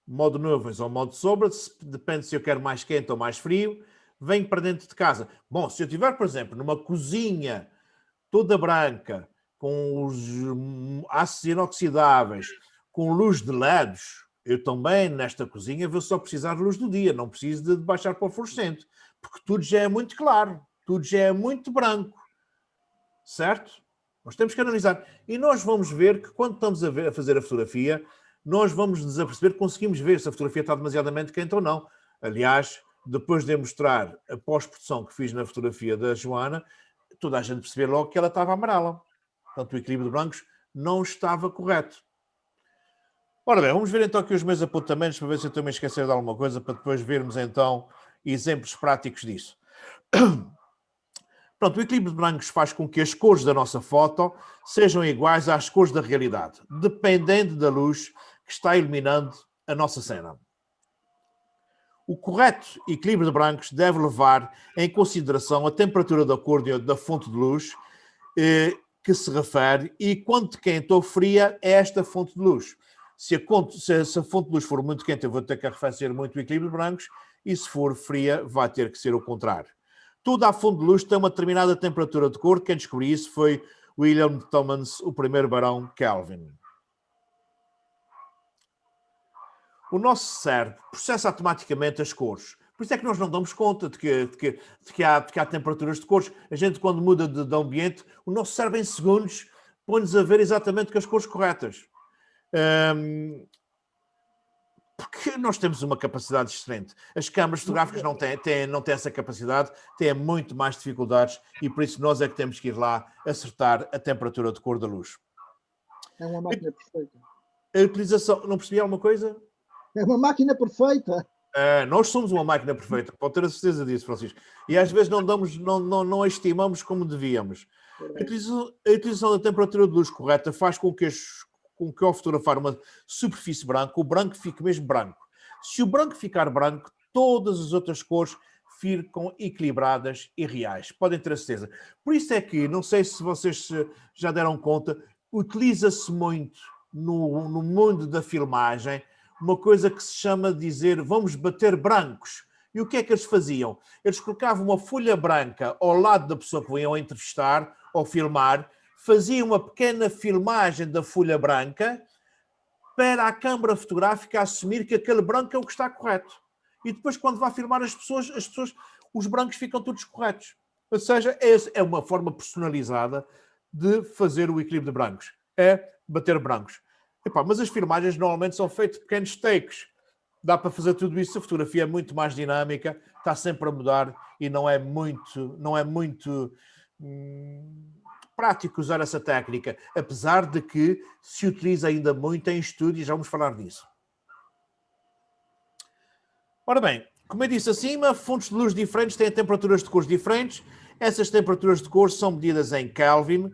modo nuvens ou modo sombra, depende se eu quero mais quente ou mais frio. Venho para dentro de casa. Bom, se eu estiver, por exemplo, numa cozinha toda branca, com os aços inoxidáveis, com luz de LEDs, eu também, nesta cozinha, vou só precisar de luz do dia, não preciso de baixar para o fluorescente, porque tudo já é muito claro, tudo já é muito branco. Certo? Nós temos que analisar. E nós vamos ver que quando estamos a fazer a fotografia, nós vamos nos aperceber que conseguimos ver se a fotografia está demasiadamente quente ou não. Aliás, depois de eu mostrar a pós-produção que fiz na fotografia da Joana, toda a gente percebeu logo que ela estava amarela. Portanto, o equilíbrio de brancos não estava correto. Ora bem, vamos ver então aqui os meus apontamentos para ver se eu estou a me esquecer de alguma coisa, para depois vermos então exemplos práticos disso. Pronto, o equilíbrio de brancos faz com que as cores da nossa foto sejam iguais às cores da realidade, dependendo da luz que está iluminando a nossa cena. O correto equilíbrio de brancos deve levar em consideração a temperatura da cor da fonte de luz que se refere e quanto quente ou fria é esta fonte de luz. Se a fonte de luz for muito quente, eu vou ter que arrefecer muito o equilíbrio de brancos, e se for fria, vai ter que ser o contrário. Toda a fonte de luz tem uma determinada temperatura de cor. Quem descobriu isso foi William Thomas, o primeiro barão Kelvin. O nosso cérebro processa automaticamente as cores. Por isso é que nós não damos conta de que há temperaturas de cores. A gente, quando muda de ambiente, o nosso cérebro, em segundos, põe-nos a ver exatamente com as cores corretas. Porque nós temos uma capacidade excelente. As câmaras fotográficas não têm essa capacidade, têm muito mais dificuldades, e por isso nós é que temos que ir lá acertar a temperatura de cor da luz. É uma máquina perfeita. A utilização... Não percebi alguma coisa? É uma máquina perfeita. Nós somos uma máquina perfeita, pode ter a certeza disso, Francisco. E às vezes não a estimamos como devíamos. A utilização da temperatura de luz correta faz com que ao fotografar uma superfície branca, o branco fique mesmo branco. Se o branco ficar branco, todas as outras cores ficam equilibradas e reais. Podem ter a certeza. Por isso é que, não sei se vocês já deram conta, utiliza-se muito no mundo da filmagem uma coisa que se chama de dizer vamos bater brancos. E o que é que eles faziam? Eles colocavam uma folha branca ao lado da pessoa que vinham a entrevistar ou filmar, faziam uma pequena filmagem da folha branca para a câmara fotográfica assumir que aquele branco é o que está correto. E depois, quando vai filmar as pessoas, os brancos ficam todos corretos. Ou seja, é uma forma personalizada de fazer o equilíbrio de brancos. É bater brancos. Mas as filmagens normalmente são feitas pequenos takes. Dá para fazer tudo isso. A fotografia é muito mais dinâmica, está sempre a mudar e não é muito prático usar essa técnica, apesar de que se utiliza ainda muito em estúdio, e já vamos falar disso. Ora bem, como eu disse acima, fontes de luz diferentes têm temperaturas de cores diferentes. Essas temperaturas de cores são medidas em Kelvin,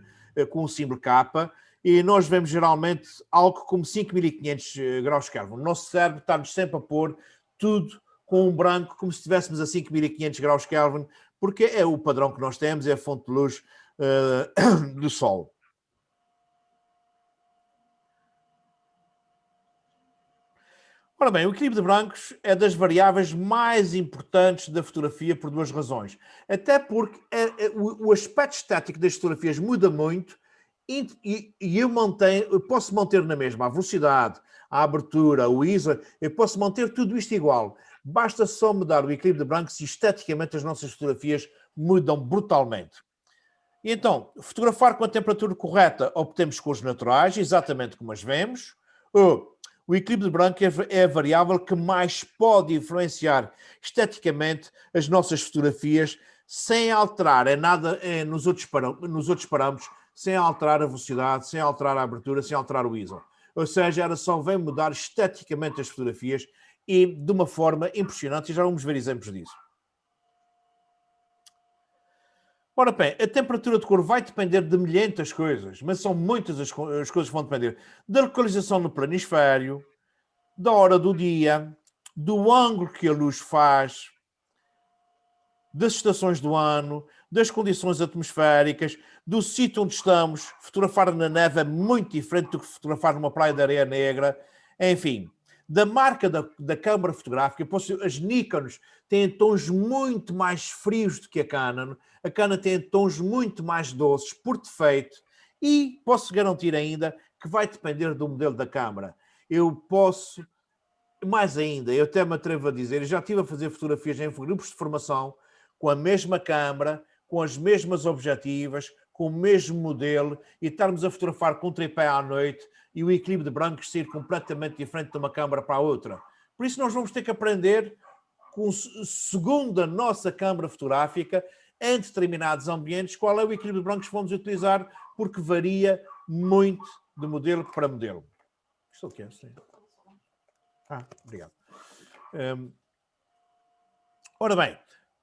com o símbolo K, e nós vemos geralmente algo como 5500 graus Kelvin. O nosso cérebro está-nos sempre a pôr tudo com um branco, como se estivéssemos a 5500 graus Kelvin, porque é o padrão que nós temos, é a fonte de luz do Sol. Ora bem, o equilíbrio de brancos é das variáveis mais importantes da fotografia por duas razões. Até porque o aspecto estético das fotografias muda muito e eu posso manter na mesma a velocidade, a abertura, o ISO, eu posso manter tudo isto igual. Basta só mudar o equilíbrio de brancos e esteticamente as nossas fotografias mudam brutalmente. E então, fotografar com a temperatura correta, obtemos cores naturais, exatamente como as vemos. O equilíbrio de branco é a variável que mais pode influenciar esteticamente as nossas fotografias, sem alterar nos outros parâmetros, sem alterar a velocidade, sem alterar a abertura, sem alterar o ISO. Ou seja, ela só vem mudar esteticamente as fotografias e de uma forma impressionante, e já vamos ver exemplos disso. Ora bem, a temperatura de cor vai depender de milhares de coisas, mas são muitas as coisas que vão depender da localização no planisfério, da hora do dia, do ângulo que a luz faz, das estações do ano, das condições atmosféricas, do sítio onde estamos. Fotografar na neve é muito diferente do que fotografar numa praia de areia negra. Enfim, da marca da câmara fotográfica, as Nikons têm tons muito mais frios do que a Canon. A Canon tem tons muito mais doces, por defeito. E posso garantir ainda que vai depender do modelo da câmara. Mais ainda, eu até me atrevo a dizer, eu já estive a fazer fotografias em grupos de formação com a mesma câmara, com as mesmas objetivas, com o mesmo modelo, e estarmos a fotografar com tripé à noite e o equilíbrio de brancos ser completamente diferente de uma câmara para a outra. Por isso nós vamos ter que aprender, segundo a nossa câmara fotográfica, em determinados ambientes, qual é o equilíbrio de brancos que vamos utilizar, porque varia muito de modelo para modelo. Isto é o que é? Sim. Obrigado. Ora bem,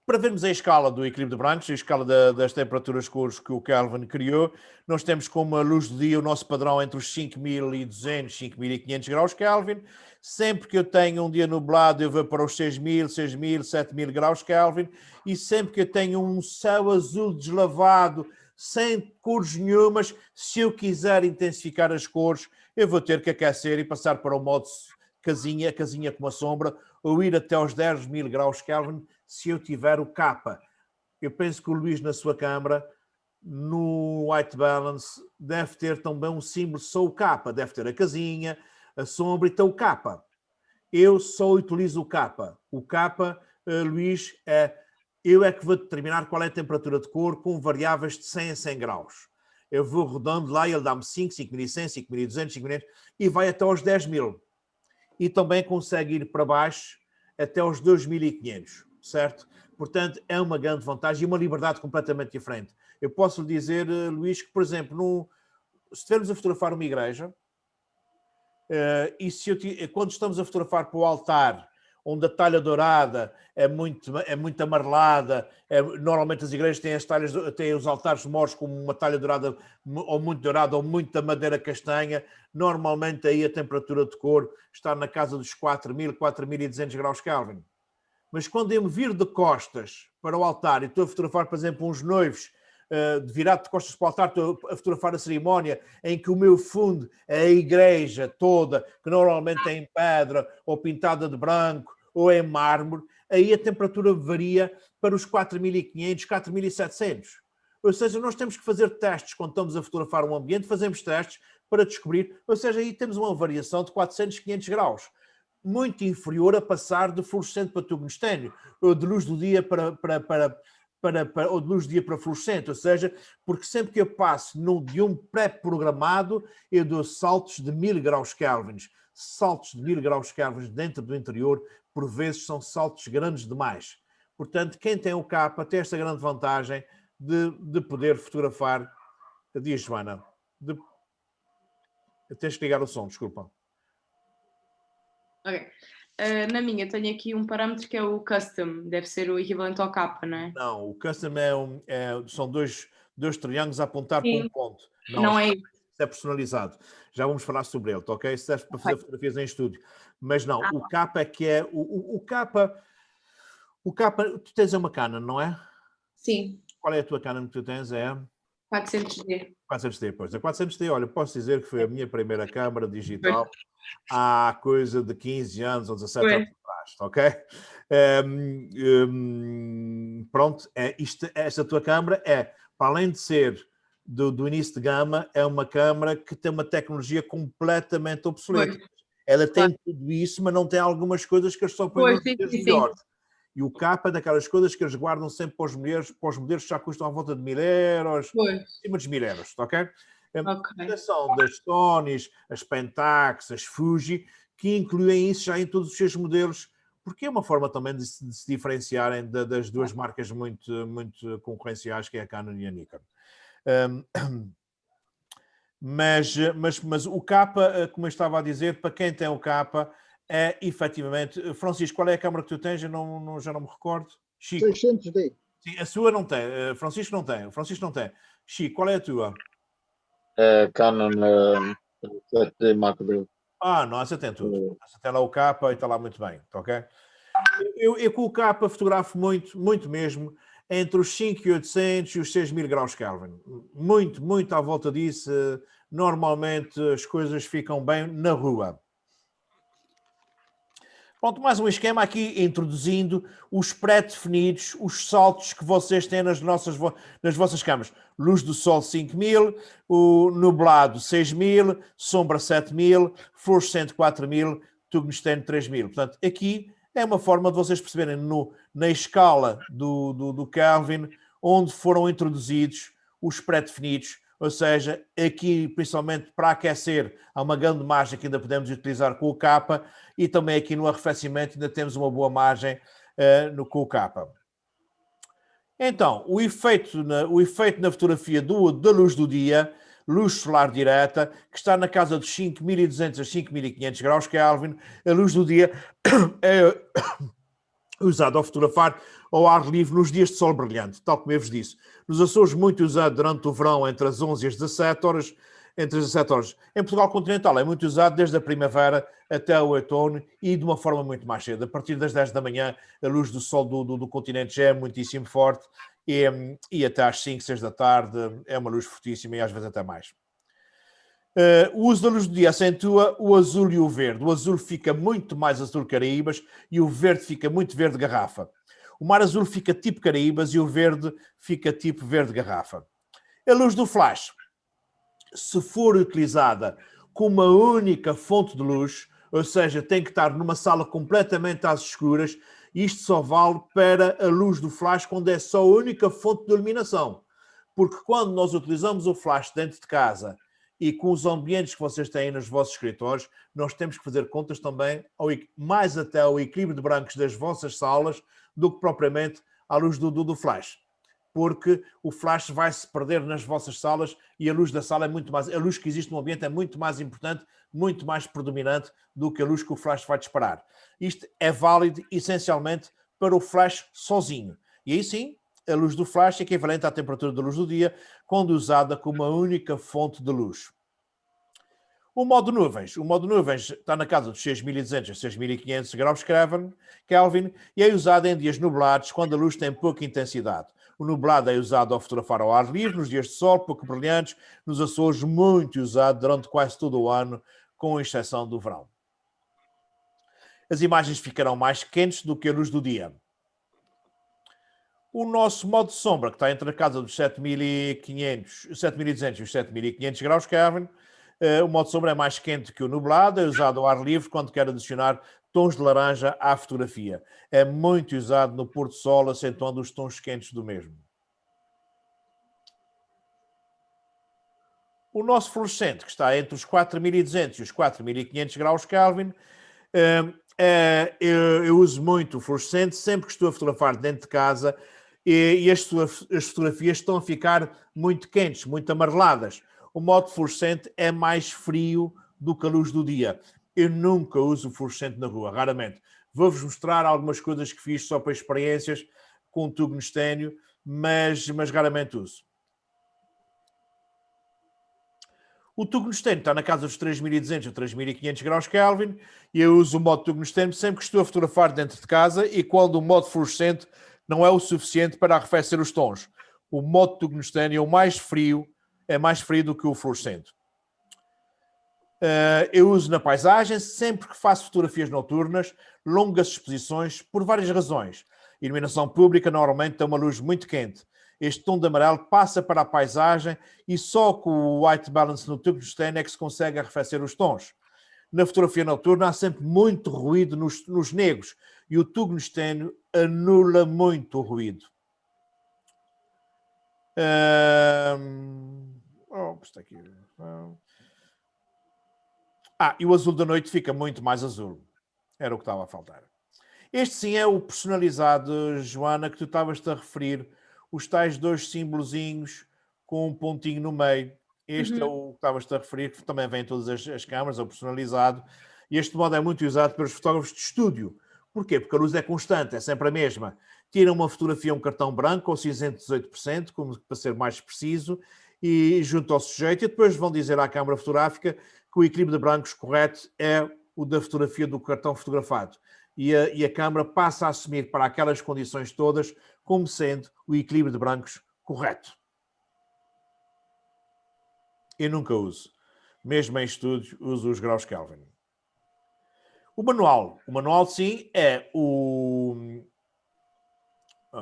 Para vermos a escala do equilíbrio de brancos, a escala das temperaturas cores que o Kelvin criou, nós temos como a luz do dia o nosso padrão entre os 5.200 e 5.500 graus Kelvin. Sempre que eu tenho um dia nublado, eu vou para os 6.000, 6.000, 7.000 graus Kelvin. E sempre que eu tenho um céu azul deslavado, sem cores nenhumas, se eu quiser intensificar as cores, eu vou ter que aquecer e passar para o modo casinha com uma sombra, ou ir até aos 10.000 graus Kelvin, se eu tiver o K. Eu penso que o Luís, na sua câmara, no White Balance, deve ter também um símbolo só o K. Deve ter a casinha, a sombra e então o K. Eu só utilizo o K. O K, Luís, eu é que vou determinar qual é a temperatura de cor com variáveis de 100 a 100 graus. Eu vou rodando lá e ele dá-me 5, 5.100, 5.200, 5.500 e vai até aos 10.000. E também consegue ir para baixo até aos 2.500, certo? Portanto, é uma grande vantagem e uma liberdade completamente diferente. Eu posso lhe dizer, Luís, que, por exemplo, se estivermos a fotografar uma igreja, quando estamos a fotografar para o altar, onde a talha dourada é muito amarelada, normalmente as igrejas têm os altares moros com uma talha dourada ou muita madeira castanha, normalmente aí a temperatura de cor está na casa dos 4.000, 4.200 graus Kelvin. Mas quando eu me viro de costas para o altar e estou a fotografar, por exemplo, uns noivos, virado de costas para o altar, estou a fotografar a cerimónia em que o meu fundo é a igreja toda, que normalmente é em pedra ou pintada de branco ou em mármore, aí a temperatura varia para os 4.500, 4.700. Ou seja, nós temos que fazer testes quando estamos a fotografar um ambiente, fazemos testes para descobrir, ou seja, aí temos uma variação de 400, 500 graus, muito inferior a passar de fluorescente para tungstênio, ou de luz do dia ou de luz do dia para fluorescente, ou seja, porque sempre que eu passo de um pré-programado, eu dou saltos de 1.000 graus Kelvin. Saltos de 1.000 graus Kelvin dentro do interior, por vezes são saltos grandes demais. Portanto, quem tem o K tem esta grande vantagem de poder fotografar. Diz, Joana. Tens que ligar o som, desculpa. Ok. Na minha tenho aqui um parâmetro que é o custom, deve ser o equivalente ao K, não é? Não, o custom são dois triângulos a apontar para um ponto. Não é isso. É personalizado. Já vamos falar sobre ele, ok? Isso serve para fazer fotografias em estúdio. Mas não, o K é que é... O K... Tu tens uma Canon, não é? Sim. Qual é a tua Canon que tu tens? É... 400D. 400D, pois. A 400D, olha, posso dizer que foi a minha primeira câmara digital há coisa de 15 anos ou 17 anos atrás, ok? Pronto, esta tua câmara para além de ser do início de gama, é uma câmara que tem uma tecnologia completamente obsoleta. Ela tem tudo isso, mas não tem algumas coisas que eles só põem nos melhores. E o K é daquelas coisas que eles guardam sempre para os modelos que já custam à volta de 1.000 euros, acima de 1.000 euros, ok? A exceção das Sonys, as Pentax, as Fuji, que incluem isso já em todos os seus modelos, porque é uma forma também de se diferenciarem das duas marcas muito concorrenciais, que é a Canon e a Nikon. Mas o K, como eu estava a dizer, para quem tem o K, é efetivamente... Francisco, qual é a câmara que tu tens? Já não me recordo. Chico. 600D. Sim, a sua não tem. Francisco não tem. Chico, qual é a tua? Canon 7D Mark II. Não, essa tem tudo. Essa tem lá o K e está lá muito bem, ok? Eu com o K fotografo muito mesmo, entre os 5.800 e os 6.000 graus Kelvin. Muito à volta disso. Normalmente as coisas ficam bem na rua. Pronto, mais um esquema aqui introduzindo os pré-definidos, os saltos que vocês têm nas vossas câmaras. Luz do sol 5.000, o nublado 6.000, sombra 7.000, fluorescente 4.000, tungstênio 3.000. Portanto, aqui é uma forma de vocês perceberem na escala do Kelvin onde foram introduzidos os pré-definidos. Ou seja, aqui, principalmente para aquecer, há uma grande margem que ainda podemos utilizar com o K, e também aqui no arrefecimento ainda temos uma boa margem com o K. Então, o efeito na fotografia da luz do dia, luz solar direta, que está na casa dos 5.200 a 5.500 graus Kelvin, a luz do dia usado ao fotografar ao ar livre nos dias de sol brilhante, tal como eu vos disse. Nos Açores, muito usado durante o verão, entre as 11 e as 17 horas. Entre as 17 horas. Em Portugal continental é muito usado desde a primavera até o outono e de uma forma muito mais cedo. A partir das 10 da manhã, a luz do sol do continente já é muitíssimo forte e até às 5, 6 da tarde é uma luz fortíssima e às vezes até mais. O uso da luz do dia acentua o azul e o verde. O azul fica muito mais azul Caraíbas e o verde fica muito verde garrafa. O mar azul fica tipo Caraíbas e o verde fica tipo verde garrafa. A luz do flash, se for utilizada como uma única fonte de luz, ou seja, tem que estar numa sala completamente às escuras, isto só vale para a luz do flash quando é só a única fonte de iluminação. Porque quando nós utilizamos o flash dentro de casa e com os ambientes que vocês têm nos vossos escritórios, nós temos que fazer contas também mais até ao equilíbrio de brancos das vossas salas do que propriamente à luz do flash. Porque o flash vai se perder nas vossas salas e a luz da sala é muito mais... A luz que existe no ambiente é muito mais importante, muito mais predominante do que a luz que o flash vai disparar. Isto é válido essencialmente para o flash sozinho. E aí sim, a luz do flash é equivalente à temperatura da luz do dia, quando usada como a única fonte de luz. O modo nuvens. O modo nuvens está na casa dos 6.200 a 6.500 graus Kelvin e é usado em dias nublados, quando a luz tem pouca intensidade. O nublado é usado ao fotografar ao ar livre, nos dias de sol, pouco brilhantes, nos Açores, muito usado durante quase todo o ano, com exceção do verão. As imagens ficarão mais quentes do que a luz do dia. O nosso modo de sombra, que está entre a casa dos 7.200 e os 7.500 graus Kelvin, o modo de sombra é mais quente que o nublado, é usado ao ar livre quando quer adicionar tons de laranja à fotografia. É muito usado no pôr do sol, acentuando os tons quentes do mesmo. O nosso fluorescente, que está entre os 4.200 e os 4.500 graus Kelvin, eu uso muito o fluorescente sempre que estou a fotografar dentro de casa e as fotografias estão a ficar muito quentes, muito amareladas. O modo fluorescente é mais frio do que a luz do dia. Eu nunca uso fluorescente na rua, raramente. Vou-vos mostrar algumas coisas que fiz só para experiências com tungstênio, mas raramente uso. O tungstênio está na casa dos 3.200 a 3.500 graus Kelvin e eu uso o modo tungstênio sempre que estou a fotografar dentro de casa e quando o modo fluorescente não é o suficiente para arrefecer os tons. O modo tungstênio é mais frio do que o fluorescente. Eu uso na paisagem sempre que faço fotografias noturnas, longas exposições, por várias razões. A iluminação pública normalmente tem uma luz muito quente. Este tom de amarelo passa para a paisagem e só com o white balance no tungstênio é que se consegue arrefecer os tons. Na fotografia noturna há sempre muito ruído nos negros e o tungstênio anula muito o ruído. Está aqui. E o azul da noite fica muito mais azul. Era o que estava a faltar. Este sim é o personalizado, Joana, que tu estavas-te a referir. Os tais dois símbolozinhos com um pontinho no meio. Este é o que estavas-te a referir, que também vem em todas as câmaras, é o personalizado. E este modo é muito usado pelos fotógrafos de estúdio. Porquê? Porque a luz é constante, é sempre a mesma. Tiram uma fotografia, um cartão branco ou cinzento 18%, como para ser mais preciso, e junto ao sujeito, e depois vão dizer à câmara fotográfica que o equilíbrio de brancos correto é o da fotografia do cartão fotografado. E a câmara passa a assumir para aquelas condições todas como sendo o equilíbrio de brancos correto. Eu nunca uso. Mesmo em estúdio, uso os graus Kelvin. O manual. O manual, sim, é o...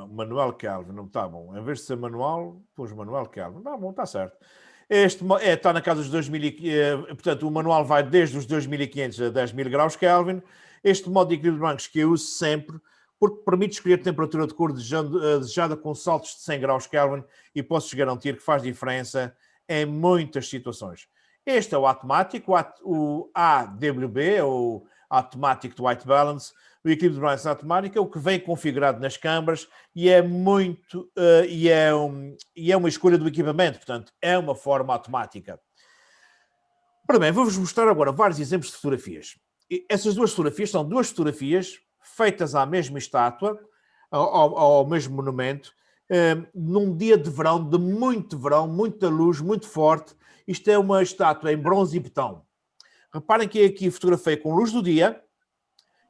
Manuel Kelvin, não está bom. Em vez de ser manual, pôs Manuel Kelvin. Não, bom, está certo. Este está na casa dos 2.500, portanto, o manual vai desde os 2.500 a 10.000 graus Kelvin. Este modo de equilíbrio de brancos que eu uso sempre, porque permite escolher a temperatura de cor desejada com saltos de 100 graus Kelvin e posso-vos garantir que faz diferença em muitas situações. Este é o automático, o AWB, ou Automatic White Balance. O equilíbrio de brancos automático é o que vem configurado nas câmaras e é muito e é uma escolha do equipamento, portanto, é uma forma automática. Ora bem, vou-vos mostrar agora vários exemplos de fotografias. Essas duas fotografias são duas fotografias feitas à mesma estátua, ao mesmo monumento, num dia de verão, verão, muita luz, muito forte. Isto é uma estátua em bronze e betão. Reparem que aqui fotografei com luz do dia,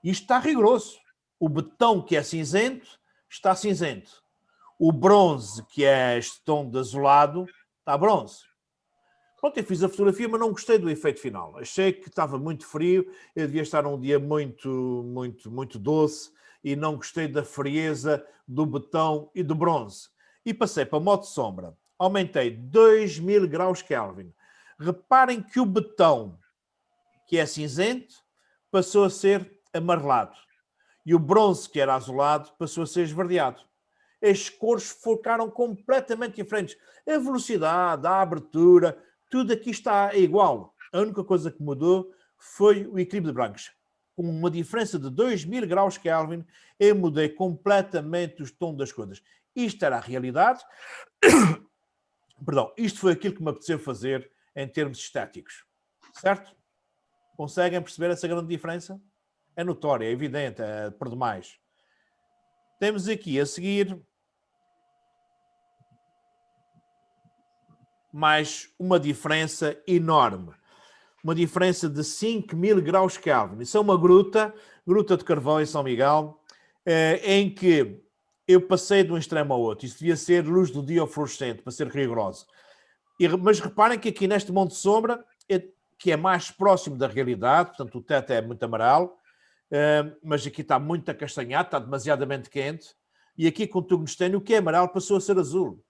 e isto está rigoroso. O betão, que é cinzento, está cinzento. O bronze, que é este tom de azulado, está bronze. Pronto, eu fiz a fotografia, mas não gostei do efeito final. Achei que estava muito frio, eu devia estar num dia muito doce, e não gostei da frieza do betão e do bronze. E passei para modo sombra. Aumentei 2000 graus Kelvin. Reparem que o betão, que é cinzento, passou a ser amarelado. E o bronze, que era azulado, passou a ser esverdeado. As cores ficaram completamente diferentes. A velocidade, a abertura, tudo aqui está igual. A única coisa que mudou foi o equilíbrio de brancos. Com uma diferença de 2000 graus Kelvin, eu mudei completamente os tons das coisas. Isto era a realidade. Perdão, isto foi aquilo que me apeteceu fazer em termos estéticos. Certo? Conseguem perceber essa grande diferença? É notória, é evidente, é por demais. Temos aqui a seguir mais uma diferença enorme. Uma diferença de 5000 graus Kelvin. Isso é uma gruta de carvão em São Miguel, em que eu passei de um extremo ao outro. Isso devia ser luz do dia fluorescente, para ser rigoroso. Mas reparem que aqui neste monte de sombra, que é mais próximo da realidade, portanto o teto é muito amarelo, mas aqui está muito acastanhado, está demasiadamente quente, e aqui com o tungstênio, o que é amarelo passou a ser azul.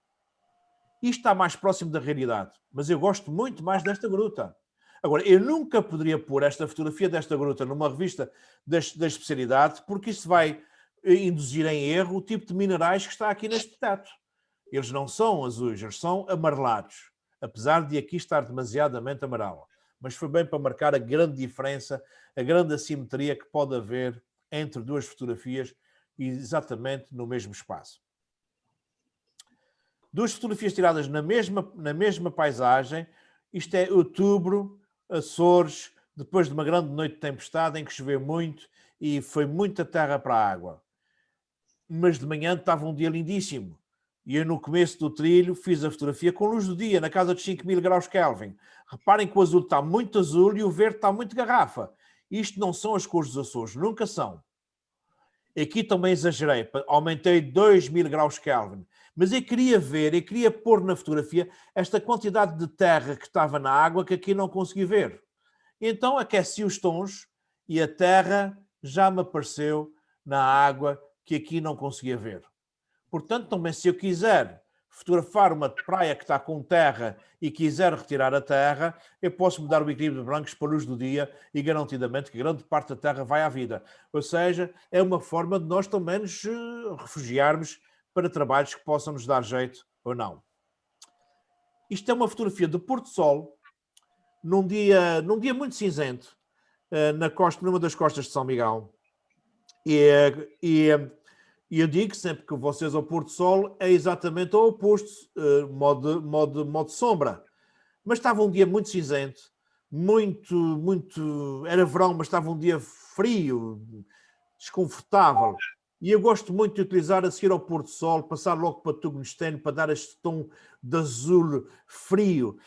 Isto está mais próximo da realidade, mas eu gosto muito mais desta gruta. Agora, eu nunca poderia pôr esta fotografia desta gruta numa revista da especialidade, porque isso vai induzir em erro o tipo de minerais que está aqui neste teto. Eles não são azuis, eles são amarelados, apesar de aqui estar demasiadamente amarelo. Mas foi bem para marcar a grande diferença, a grande assimetria que pode haver entre duas fotografias exatamente no mesmo espaço. Duas fotografias tiradas na mesma paisagem. Isto é outubro, Açores, depois de uma grande noite de tempestade em que choveu muito e foi muita terra para a água. Mas de manhã estava um dia lindíssimo. E eu, no começo do trilho, fiz a fotografia com luz do dia, na casa dos 5000 graus Kelvin. Reparem que o azul está muito azul e o verde está muito garrafa. Isto não são as cores dos Açores, nunca são. Aqui também exagerei, aumentei 2000 graus Kelvin. Mas eu queria pôr na fotografia esta quantidade de terra que estava na água que aqui não consegui ver. Então aqueci os tons e a terra já me apareceu na água que aqui não conseguia ver. Portanto, também se eu quiser fotografar uma praia que está com terra e quiser retirar a terra, eu posso mudar o equilíbrio de brancos para a luz do dia e garantidamente que grande parte da terra vai à vida. Ou seja, é uma forma de nós também nos refugiarmos para trabalhos que possam nos dar jeito ou não. Isto é uma fotografia do pôr do sol, num dia muito cinzento, numa das costas de São Miguel. E eu digo sempre que vocês ao pôr do sol é exatamente o oposto, modo sombra. Mas estava um dia muito cinzento, era verão, mas estava um dia frio, desconfortável. E eu gosto muito de utilizar a seguir ao pôr do sol, passar logo para o tungstênio, para dar este tom de azul frio,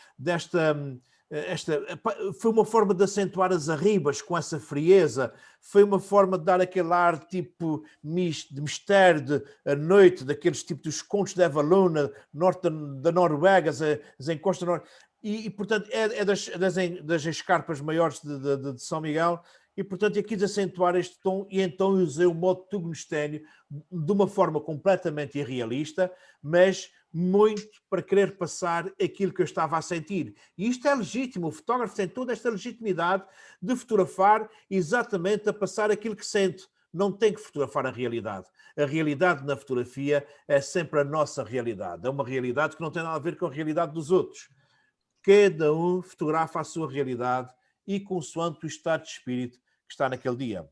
foi uma forma de acentuar as arribas com essa frieza, foi uma forma de dar aquele ar tipo de mistério de a noite, daqueles tipos dos contos de Eva Luna, norte da Noruega, as encostas norte. E portanto, é das escarpas maiores de São Miguel, e portanto eu quis acentuar este tom, e então usei o modo tungstênio de uma forma completamente irrealista, mas muito para querer passar aquilo que eu estava a sentir. E isto é legítimo, o fotógrafo tem toda esta legitimidade de fotografar exatamente a passar aquilo que sente. Não tem que fotografar a realidade. A realidade na fotografia é sempre a nossa realidade. É uma realidade que não tem nada a ver com a realidade dos outros. Cada um fotografa a sua realidade e consoante o estado de espírito que está naquele dia.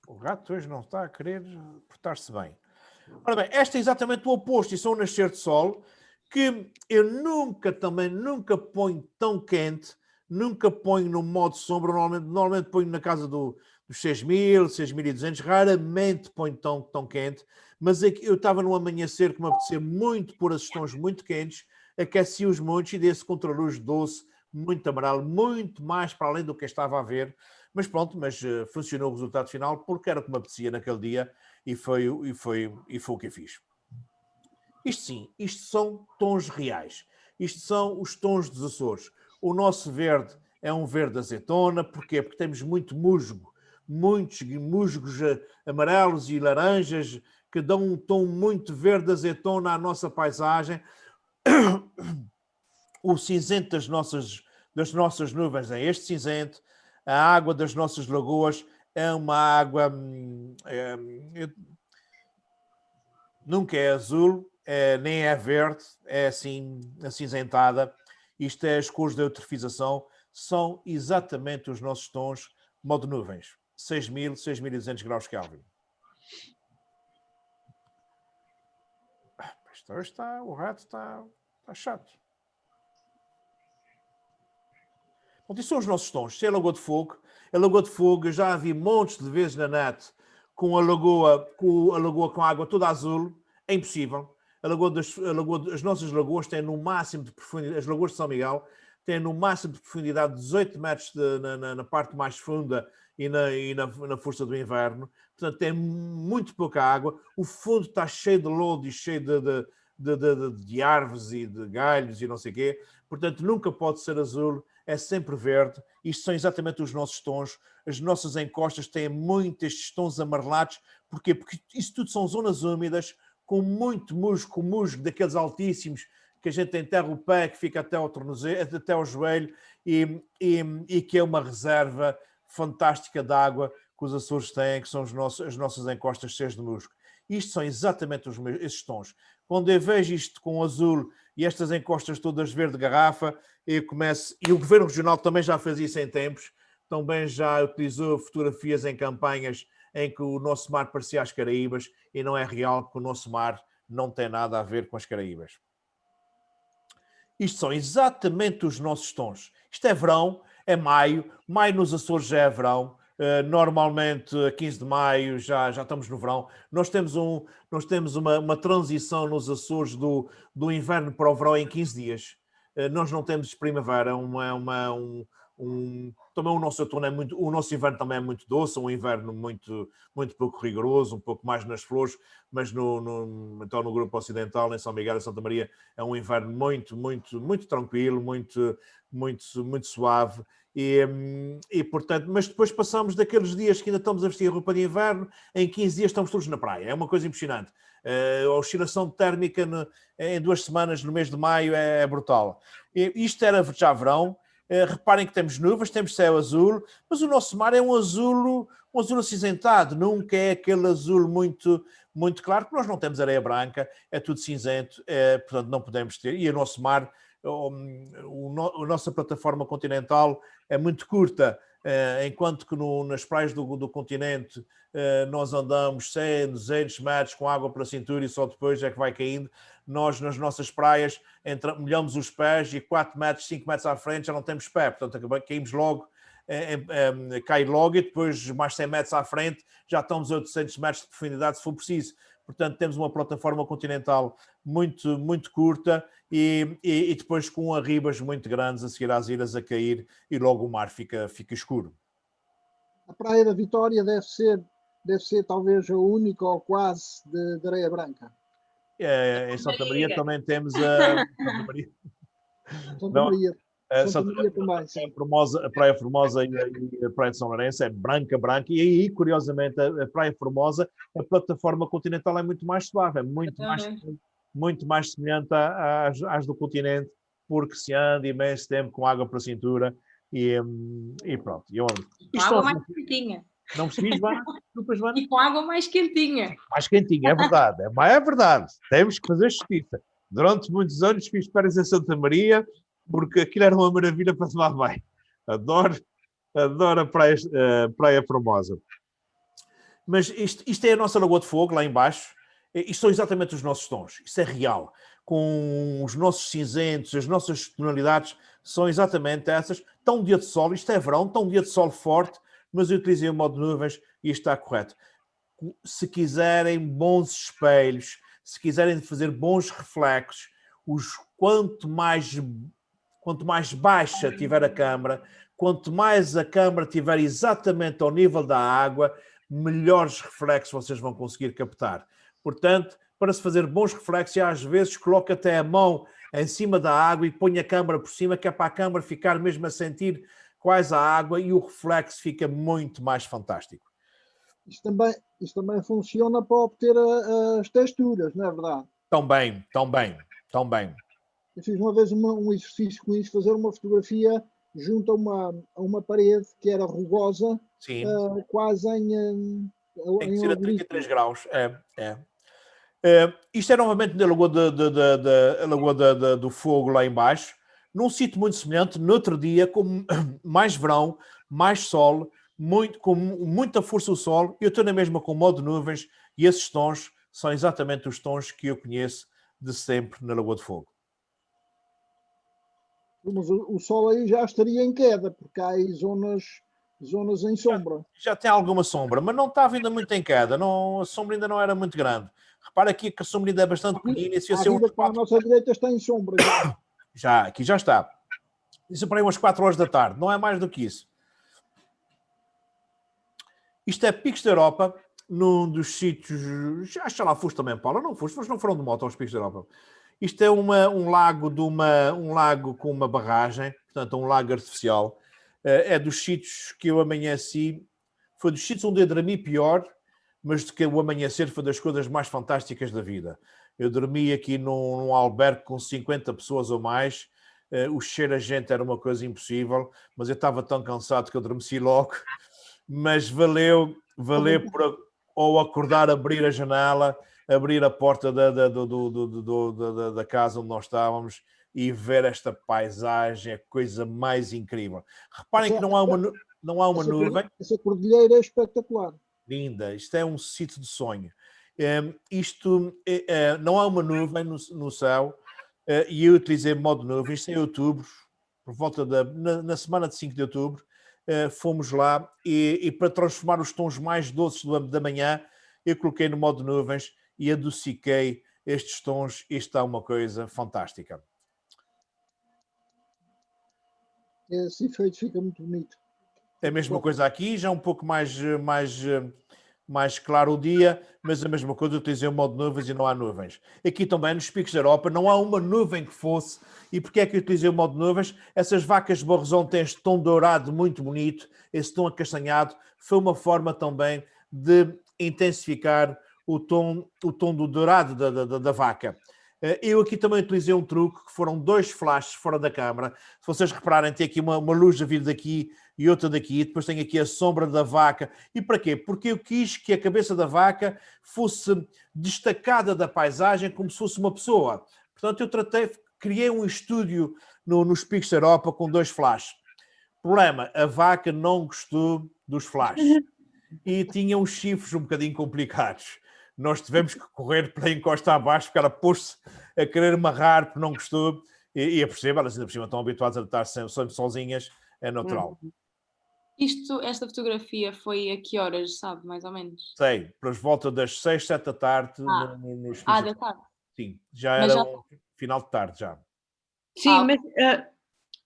O rato hoje não está a querer portar-se bem. Ora bem, este é exatamente o oposto. Isso é um nascer de sol que eu nunca ponho tão quente, nunca ponho no modo sombra, normalmente ponho na casa dos 6.000, 6.200, raramente ponho tão quente, mas é que eu estava num amanhecer que me apetecia muito pôr as tons muito quentes, aqueci-os muitos e desse contraluz doce, muito amarelo, muito mais para além do que eu estava a ver, mas pronto, funcionou o resultado final porque era o que me apetecia naquele dia e foi o que eu fiz. Isto sim, isto são tons reais. Isto são os tons dos Açores. O nosso verde é um verde azeitona. Porquê? Porque temos muito musgo. Muitos musgos amarelos e laranjas que dão um tom muito verde azeitona à nossa paisagem. O cinzento das nossas nuvens é este cinzento. A água das nossas lagoas é uma água... nunca é azul, nem é verde, é assim acinzentada. Isto é as cores da eutrofização, são exatamente os nossos tons modo nuvens. 6.000, 6.200 graus Kelvin. O rato está chato. Bom, estes são os nossos tons. Isto é a Lagoa de Fogo. A Lagoa de Fogo, eu já a vi montes de vezes na net com a lagoa com a água toda azul. É impossível. As nossas lagoas têm no máximo de profundidade, as lagoas de São Miguel têm no máximo de profundidade 18 metros na parte mais funda e na força do inverno. Portanto, tem muito pouca água. O fundo está cheio de lodo e cheio de árvores e de galhos e não sei o quê. Portanto, nunca pode ser azul, é sempre verde. Isto são exatamente os nossos tons. As nossas encostas têm muito estes tons amarelados. Porquê? Porque isso tudo são zonas úmidas, com muito musgo daqueles altíssimos, que a gente enterra o pé, que fica até ao tornozelo, até ao joelho, e que é uma reserva fantástica de água que os Açores têm, que são as nossas encostas cheias de musgo. Isto são exatamente esses tons. Quando eu vejo isto com azul e estas encostas todas verde garrafa, e o Governo Regional também já fez isso em tempos, também já utilizou fotografias em campanhas em que o nosso mar parecia as Caraíbas, e não é real, porque o nosso mar não tem nada a ver com as Caraíbas. Isto são exatamente os nossos tons. Isto é verão, é maio. Maio nos Açores já é verão. Normalmente, a 15 de maio, já estamos no verão. Nós temos uma transição nos Açores do inverno para o verão em 15 dias. Nós não temos primavera, também o nosso outono o nosso inverno também é muito doce, um inverno muito, muito pouco rigoroso, um pouco mais nas flores, mas então no grupo ocidental, em São Miguel e Santa Maria, é um inverno muito, muito, muito tranquilo, muito, muito, muito suave. E portanto, mas depois passamos daqueles dias que ainda estamos a vestir a roupa de inverno, em 15 dias estamos todos na praia. É uma coisa impressionante. A oscilação térmica em 2 semanas, no mês de maio, é brutal. Isto era já verão. Reparem que temos nuvens, temos céu azul, mas o nosso mar é um azul acinzentado, nunca é aquele azul muito, muito claro, porque nós não temos areia branca, é tudo cinzento, portanto não podemos ter. E o nosso mar, a nossa plataforma continental é muito curta, enquanto que nas praias do continente nós andamos 100, 200 metros com água pela cintura e só depois é que vai caindo. Nós, nas nossas praias, molhamos os pés e 4 metros, 5 metros à frente já não temos pé, portanto caímos logo, cai logo e depois mais 100 metros à frente já estamos a 800 metros de profundidade se for preciso. Portanto, temos uma plataforma continental muito, muito curta e depois com arribas muito grandes a seguir às ilhas a cair e logo o mar fica escuro. A Praia da Vitória deve ser talvez a única ou quase de areia branca. Em Santa Maria também temos a Santa Maria também, sim. A Praia Formosa e a Praia de São Lourenço é branca, e aí, curiosamente, a Praia Formosa, a plataforma continental é muito mais suave, é muito mais semelhante às do continente, porque se anda imenso tempo com água para a cintura e pronto. Com água mais quentinha. Não percebes, Joana? Desculpas, Joana? E com água mais quentinha. Mais quentinha, é verdade. É verdade. Temos que fazer justiça. Durante muitos anos fiz férias em Santa Maria, porque aquilo era uma maravilha para tomar banho. Adoro a Praia Formosa. Mas isto é a nossa Lagoa de Fogo, lá embaixo. Isto são exatamente os nossos tons. Isto é real. com os nossos cinzentos, as nossas tonalidades são exatamente essas. Está um dia de sol, isto é verão, está um dia de sol forte, mas eu utilizei o modo nuvens e isto está correto. Se quiserem bons espelhos, se quiserem fazer bons reflexos, quanto mais baixa tiver a câmara, quanto mais a câmara tiver exatamente ao nível da água, melhores reflexos vocês vão conseguir captar. Portanto, para se fazer bons reflexos, às vezes coloca até a mão em cima da água e põe a câmara por cima, que é para a câmara ficar mesmo a sentir quase a água e o reflexo fica muito mais fantástico. Isto também funciona para obter as texturas, não é verdade? Tão bem, tão bem, tão bem. Eu fiz uma vez um exercício com isso, fazer uma fotografia junto a uma parede que era rugosa, Sim. quase em Tem que ser a 33 obelisco. graus. Isto é novamente na Lagoa do Fogo, lá embaixo, num sítio muito semelhante, no outro dia, com mais verão, mais sol, com muita força do sol. Eu estou na mesma com o modo nuvens e esses tons são exatamente os tons que eu conheço de sempre na Lagoa do Fogo. Mas o sol aí já estaria em queda, porque há aí zonas em sombra. Já tem alguma sombra, mas não estava ainda muito em queda. Não, a sombra ainda não era muito grande. Repara aqui que a sombra ainda é bastante pequena. E se eu ser Ainda com a nossa direita está em sombra. aqui já está. Isso para aí umas 4 horas da tarde. Não é mais do que isso. Isto é Picos da Europa, num dos sítios... Já lá foste também, Paula? Não foste? Mas não foram de moto aos Picos da Europa. Isto é um lago com uma barragem, portanto, um lago artificial. É dos sítios que eu amanheci. Foi dos sítios onde eu dormi pior, mas de que o amanhecer foi das coisas mais fantásticas da vida. Eu dormi aqui num albergue com 50 pessoas ou mais. O cheiro a gente era uma coisa impossível, mas eu estava tão cansado que eu adormeci logo. Mas valeu por ao acordar, abrir a janela, abrir a porta da casa onde nós estávamos e ver esta paisagem, a coisa mais incrível. Reparem que não há uma nuvem. Essa cordilheira é espetacular. Linda, isto é um sítio de sonho. Não há uma nuvem no céu e eu utilizei modo nuvem. Isto é em outubro, por volta na semana de 5 de outubro. Fomos lá e para transformar os tons mais doces da manhã, eu coloquei no modo nuvens e adociquei estes tons. Isto está uma coisa fantástica. Esse efeito fica muito bonito. É a mesma coisa aqui, já um pouco mais claro o dia, mas a mesma coisa, eu utilizei o modo nuvens e não há nuvens. Aqui também, nos Picos da Europa, não há uma nuvem que fosse. E porquê é que eu utilizei o modo nuvens? Essas vacas de Barrosão têm este tom dourado muito bonito, esse tom acastanhado. Foi uma forma também de intensificar o tom do dourado da vaca. Eu aqui também utilizei um truque, que foram 2 flashes fora da câmara. Se vocês repararem, tem aqui uma luz a vir daqui e outra daqui, depois tem aqui a sombra da vaca. E para quê? Porque eu quis que a cabeça da vaca fosse destacada da paisagem como se fosse uma pessoa. Portanto, eu criei um estúdio nos Picos da Europa com 2 flashes. Problema, a vaca não gostou dos flashes e tinha uns chifres um bocadinho complicados. Nós tivemos que correr pela encosta abaixo porque ela pôs-se a querer amarrar porque não gostou. E a perceber, elas ainda por cima estão habituadas a estar sempre sozinhas, é natural. Esta fotografia foi a que horas, sabe, mais ou menos? Sei, por volta das 6, 7 da tarde. Nos da tarde. Sim, já era um final de tarde já. Sim, mas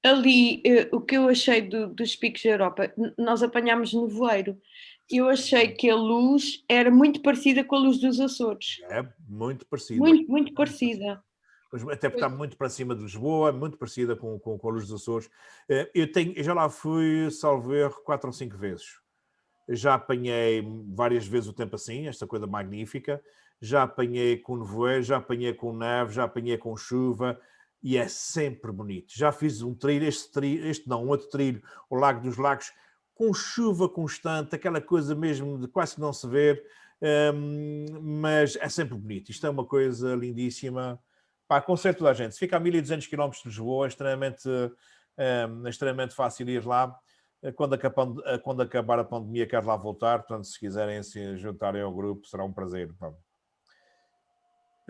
ali, o que eu achei dos Picos da Europa, nós apanhámos nevoeiro. Eu achei que a luz era muito parecida com a luz dos Açores. É muito parecida. Muito parecida. Até porque está muito para cima de Lisboa, muito parecida com a luz dos Açores. Eu já lá fui, salvo erro, 4 ou 5 vezes. Já apanhei várias vezes o tempo assim, esta coisa magnífica. Já apanhei com nevoeiro, já apanhei com neve, já apanhei com chuva. E é sempre bonito. Já fiz um trilho, um outro trilho, o Lago dos Lagos, com chuva constante, aquela coisa mesmo de quase que não se ver, mas é sempre bonito. Isto é uma coisa lindíssima. Pá, aconselho toda a gente. Se fica a 1200 km de Lisboa, é extremamente fácil ir lá. Quando acabar a pandemia, quero lá voltar. Portanto, se quiserem se juntarem ao grupo, será um prazer. Pá.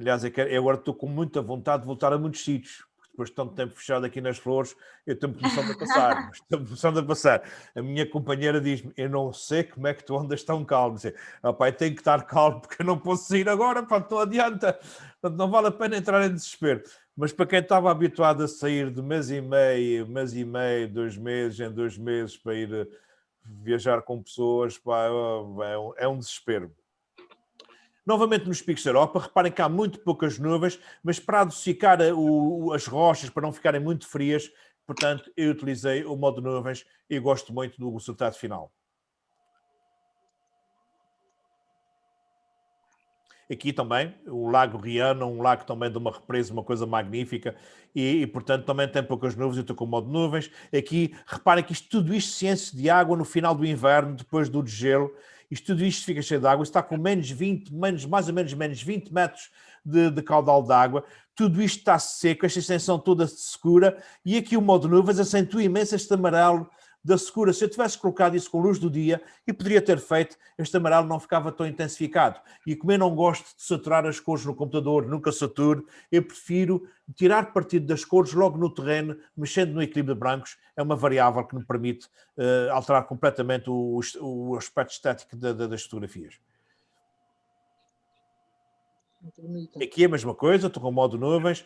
Aliás, eu agora estou com muita vontade de voltar a muitos sítios. Depois de tanto tempo fechado aqui nas flores, eu estou começando a passar. Estou começando a passar. A minha companheira diz-me, eu não sei como é que tu andas tão calmo. Diz, pai, tenho que estar calmo porque eu não posso sair agora, pá, não adianta. Portanto, não vale a pena entrar em desespero. Mas para quem estava habituado a sair de mês e meio, 2 meses, em 2 meses, para ir viajar com pessoas, pá, é um desespero. Novamente nos picos da Europa, reparem que há muito poucas nuvens, mas para adocicar as rochas, para não ficarem muito frias, portanto, eu utilizei o modo nuvens e gosto muito do resultado final. Aqui também, o Lago Riano, um lago também de uma represa, uma coisa magnífica, e portanto também tem poucas nuvens, eu estou com o modo nuvens. Aqui, reparem que tudo isto se enche de água no final do inverno, depois do degelo, tudo isto fica cheio de água, está com mais ou menos menos 20 metros de caudal de água, tudo isto está seco, esta extensão toda secura, e aqui o modo nuvens acentua imenso este amarelo da secura. Se eu tivesse colocado isso com luz do dia, e poderia ter feito, este amarelo não ficava tão intensificado. E como eu não gosto de saturar as cores no computador, nunca saturo, eu prefiro tirar partido das cores logo no terreno, mexendo no equilíbrio de brancos. É uma variável que me permite alterar completamente o aspecto estético das fotografias. Aqui é a mesma coisa, estou com o modo nuvens.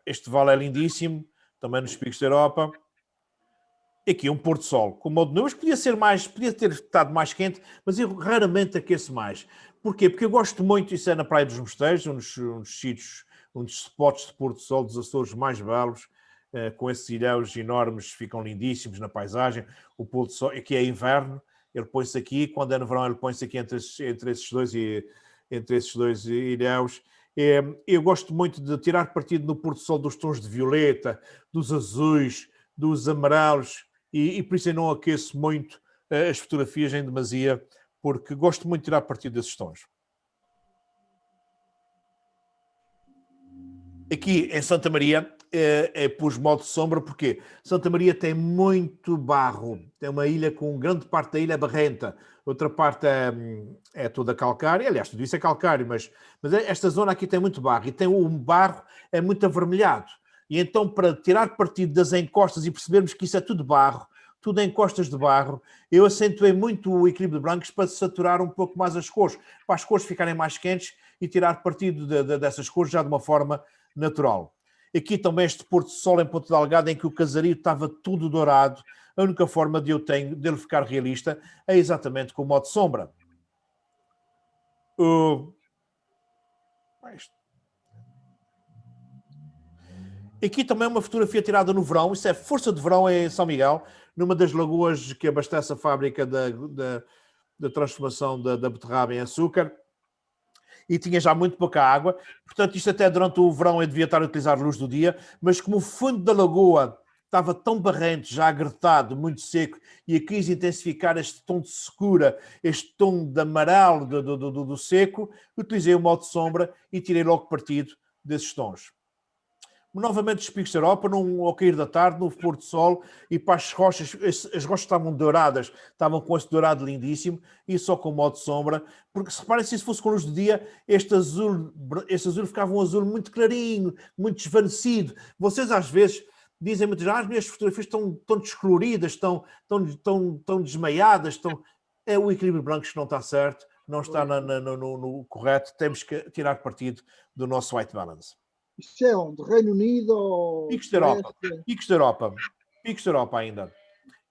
Este vale é lindíssimo, também nos picos da Europa. Aqui um pôr do sol com o modo nuvens, podia ter estado mais quente, mas eu raramente aqueço mais. Porquê? Porque eu gosto muito, isso é na Praia dos Mosteiros, um dos sítios, um dos spots de pôr do sol dos Açores mais belos, com esses ilhéus enormes, ficam lindíssimos na paisagem. O pôr do sol, aqui é inverno, ele põe-se aqui, quando é no verão ele põe-se aqui entre esses dois ilhéus. Eu gosto muito de tirar partido no pôr do sol dos tons de violeta, dos azuis, dos amarelos, e por isso eu não aqueço muito as fotografias em demasia, porque gosto muito de tirar partido desses tons. Aqui em Santa Maria pus modo sombra, porque Santa Maria tem muito barro, tem uma ilha com grande parte da ilha é barrenta, outra parte é toda calcária, aliás, tudo isso é calcário, mas esta zona aqui tem muito barro, e tem o barro é muito avermelhado. E então, para tirar partido das encostas e percebermos que isso é tudo barro, tudo encostas de barro, eu acentuei muito o equilíbrio de brancos para saturar um pouco mais as cores, para as cores ficarem mais quentes e tirar partido dessas cores já de uma forma natural. Aqui também este pôr do sol em Ponta Delgada, em que o casario estava tudo dourado. A única forma dele ficar realista é exatamente com o modo sombra. Aqui também uma fotografia tirada no verão, isso é força de verão em São Miguel, numa das lagoas que abastece a fábrica da transformação da beterraba em açúcar, e tinha já muito pouca água, portanto isto até durante o verão eu devia estar a utilizar a luz do dia, mas como o fundo da lagoa estava tão barrento, já agretado, muito seco, e eu quis intensificar este tom de secura, este tom de amarelo do seco, utilizei o modo sombra e tirei logo partido desses tons. Novamente os picos da Europa, ao cair da tarde, no pôr do sol, e para as rochas estavam douradas, estavam com esse dourado lindíssimo, e só com o modo sombra, porque se reparem, se fosse com luz do dia, este azul ficava um azul muito clarinho, muito desvanecido. Vocês às vezes dizem muitas vezes, as minhas fotografias estão descoloridas, estão desmaiadas, é o equilíbrio branco que não está certo, não está no correto, temos que tirar partido do nosso white balance. Isto é onde? Reino Unido ou... Picos da Europa. Picos da Europa ainda.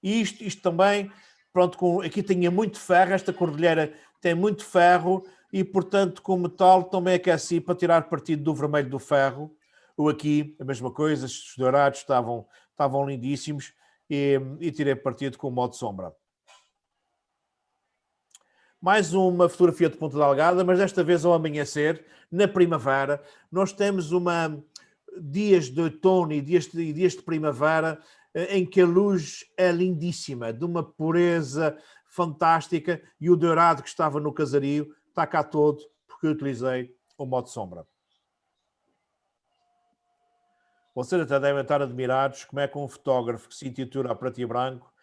E isto também, pronto, aqui tinha muito ferro, esta cordilheira tem muito ferro e, portanto, como tal, também aqueci para tirar partido do vermelho do ferro. Ou aqui, a mesma coisa, estes dourados estavam lindíssimos e tirei partido com o modo sombra. Mais uma fotografia de Ponta Delgada, mas desta vez ao amanhecer, na primavera. Nós temos dias de outono e dias de primavera em que a luz é lindíssima, de uma pureza fantástica, e o dourado que estava no casario está cá todo, porque eu utilizei o modo sombra. Vocês até devem estar admirados como é que um fotógrafo que se intitula a preto e branco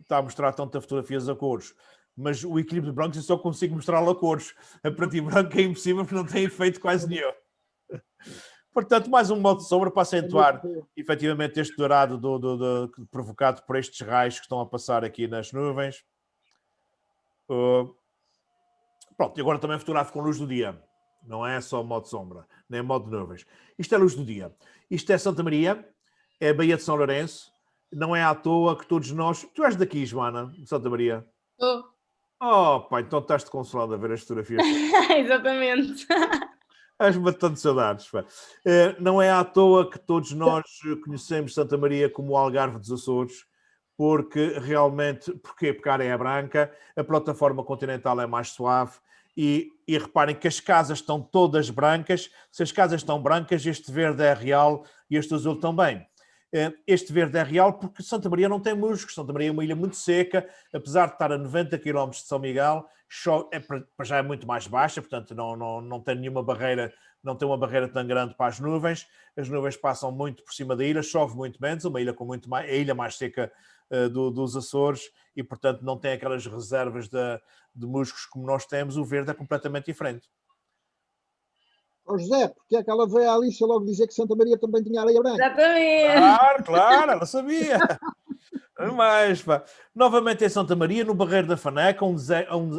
está a mostrar tantas fotografias a cores. mas o equilíbrio de brancos eu só consigo mostrá-lo a cores. A preto e branco é impossível porque não tem efeito quase nenhum. Portanto, mais um modo de sombra para acentuar efetivamente este dourado provocado por estes raios que estão a passar aqui nas nuvens. Pronto, e agora também fotografo com luz do dia. Não é só modo sombra, nem modo de nuvens. Isto é luz do dia. Isto é Santa Maria, é a Baía de São Lourenço. Não é à toa que todos nós... Tu és daqui, Joana, de Santa Maria? Estou. Oh, pai, então estás-te consolado a ver as fotografias. Exatamente. Estás matando saudades. Pá. Não é à toa que todos nós conhecemos Santa Maria como o Algarve dos Açores, porque realmente, porque a areia é branca, a plataforma continental é mais suave e reparem que as casas estão todas brancas. Se as casas estão brancas, este verde é real e este azul também. Este verde é real porque Santa Maria não tem musgos. Santa Maria é uma ilha muito seca, apesar de estar a 90 km de São Miguel, já é muito mais baixa, portanto não tem nenhuma barreira, não tem uma barreira tão grande para as nuvens. As nuvens passam muito por cima da ilha, chove muito menos, uma ilha com muito mais, a ilha mais seca dos Açores e, portanto, não tem aquelas reservas de musgos como nós temos. O verde é completamente diferente. Ó José, porque é que ela veio à Alice logo dizer que Santa Maria também tinha areia branca? Exatamente. Claro, ela sabia. Mas, pá. Novamente em Santa Maria, no Barreiro da Faneca,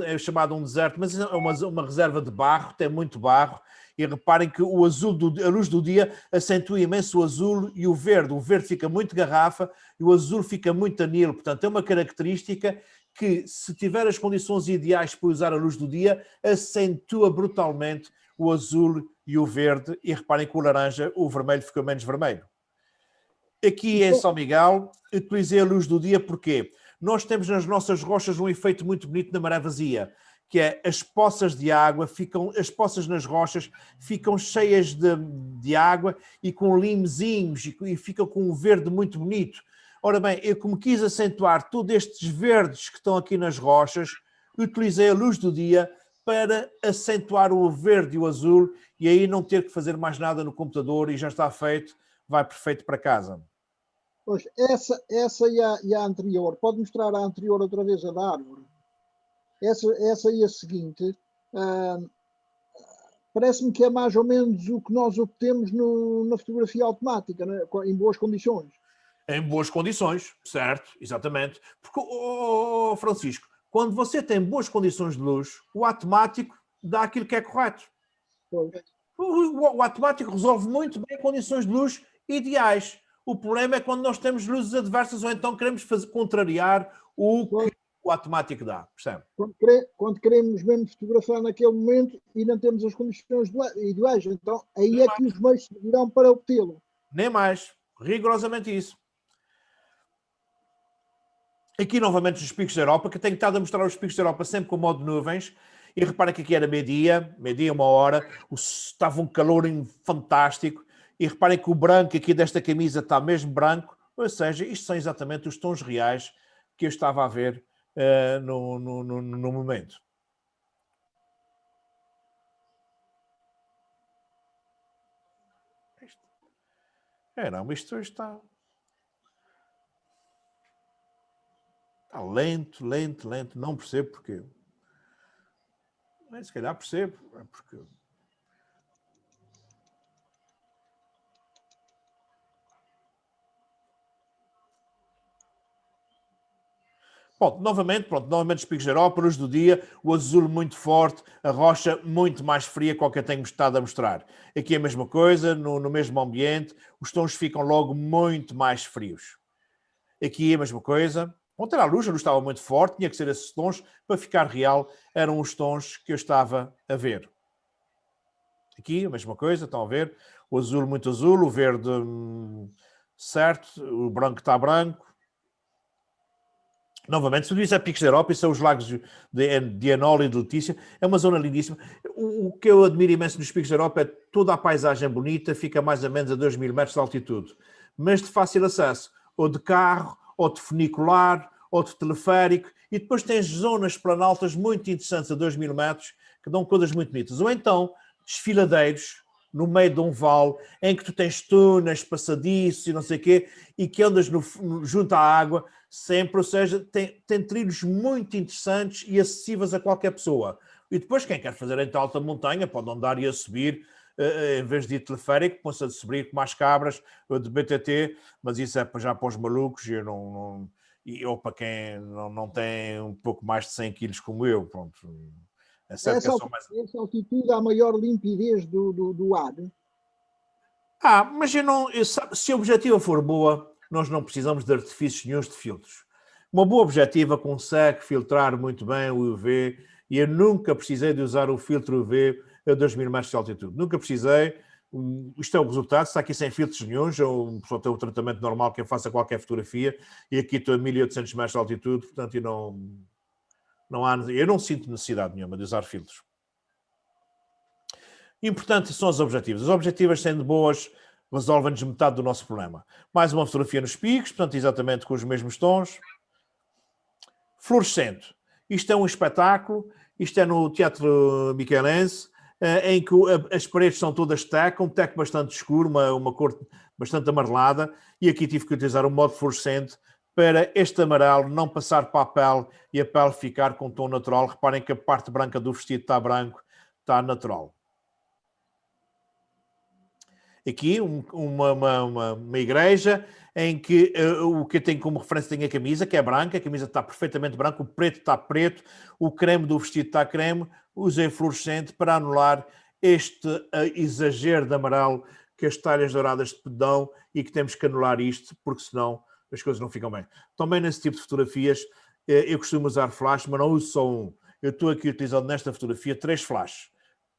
é chamado um deserto, mas é uma reserva de barro, tem muito barro. E reparem que o azul, a luz do dia acentua imenso o azul e o verde. O verde fica muito garrafa e o azul fica muito anil. Portanto, é uma característica que, se tiver as condições ideais para usar a luz do dia, acentua brutalmente o azul e o verde. E reparem que o laranja, o vermelho fica menos vermelho. Aqui em São Miguel, utilizei a luz do dia porque nós temos nas nossas rochas um efeito muito bonito na maré vazia, que é as poças de água, as poças nas rochas ficam cheias de água e com limezinhos e ficam com um verde muito bonito. Ora bem, eu como quis acentuar todos estes verdes que estão aqui nas rochas, utilizei a luz do dia para acentuar o verde e o azul e aí não ter que fazer mais nada no computador e já está feito, vai perfeito para casa. Pois, essa e a anterior, pode mostrar a anterior outra vez, a da árvore? Essa e a seguinte, parece-me que é mais ou menos o que nós obtemos na fotografia automática, né? Em boas condições. Em boas condições, certo, exatamente. Porque, Francisco, quando você tem boas condições de luz, o automático dá aquilo que é correto. O automático resolve muito bem condições de luz ideais. O problema é quando nós temos luzes adversas ou então queremos contrariar o que o automático dá, percebe? Quando queremos mesmo fotografar naquele momento e não temos as condições ideais, então aí é que os meios virão para obtê-lo. Nem mais, rigorosamente isso. Aqui novamente os picos da Europa, que tenho estado a mostrar os picos da Europa sempre com o modo de nuvens, e repara que aqui era meio-dia, 1h, estava um calor fantástico, e reparem que o branco aqui desta camisa está mesmo branco, ou seja, isto são exatamente os tons reais que eu estava a ver no momento. Não, isto está lento, não percebo porquê. Se calhar percebo, é porque... Novamente os picos da Europa, luz do dia, o azul muito forte, a rocha muito mais fria que o que eu tenho estado a mostrar. Aqui é a mesma coisa, no mesmo ambiente, os tons ficam logo muito mais frios. Aqui é a mesma coisa. Ontem a luz estava muito forte, tinha que ser esses tons, para ficar real, eram os tons que eu estava a ver. Aqui a mesma coisa, estão a ver? O azul muito azul, o verde certo, o branco está branco. Novamente, se isso é Picos da Europa, isso são os lagos de Enola e de Letícia, é uma zona lindíssima. O que eu admiro imenso nos Picos da Europa é toda a paisagem bonita, fica mais ou menos a 2.000 metros de altitude, mas de fácil acesso, ou de carro, ou de funicular, ou de teleférico, e depois tens zonas planaltas muito interessantes a 2.000 metros, que dão coisas muito bonitas. Ou então, desfiladeiros no meio de um vale, em que tu tens túneis, passadiços e não sei o quê, e que andas junto à água sempre, ou seja, tem trilhos muito interessantes e acessíveis a qualquer pessoa. E depois quem quer fazer em alta montanha pode andar e a subir, em vez de ir teleférico, pode-se a subir com mais cabras de BTT, mas isso é já para os malucos, ou para quem não tem um pouco mais de 100 quilos como eu, pronto. É certo que é só mais... Essa altitude há maior limpidez do ar. Mas se a objetiva for boa, nós não precisamos de artifícios nenhuns de filtros. Uma boa objetiva consegue filtrar muito bem o UV e eu nunca precisei de usar o filtro UV a 2000 metros de altitude. Nunca precisei. Isto é o resultado. Está aqui sem filtros nenhuns. Uma pessoa tem o tratamento normal que faça qualquer fotografia e aqui estou a 1800 metros de altitude, portanto, eu não sinto necessidade nenhuma de usar filtros. Importante são os objetivos. As objetivas, sendo boas, resolvem-nos metade do nosso problema. Mais uma fotografia nos picos, portanto, exatamente com os mesmos tons. Fluorescente. Isto é um espetáculo. Isto é no Teatro Michelense, em que as paredes são todas teco, um teco bastante escuro, uma cor bastante amarelada, e aqui tive que utilizar um modo fluorescente para este amarelo não passar para a pele e a pele ficar com tom natural. Reparem que a parte branca do vestido está branco, está natural. Aqui uma igreja em que o que eu tenho como referência tem a camisa, que é branca, a camisa está perfeitamente branca, o preto está preto, o creme do vestido está creme. Usei fluorescente para anular este exagero de amarelo que as talhas douradas te dão e que temos que anular isto, porque senão as coisas não ficam bem. Também nesse tipo de fotografias eu costumo usar flash, mas não uso só um. Eu estou aqui utilizando nesta fotografia 3 flashes.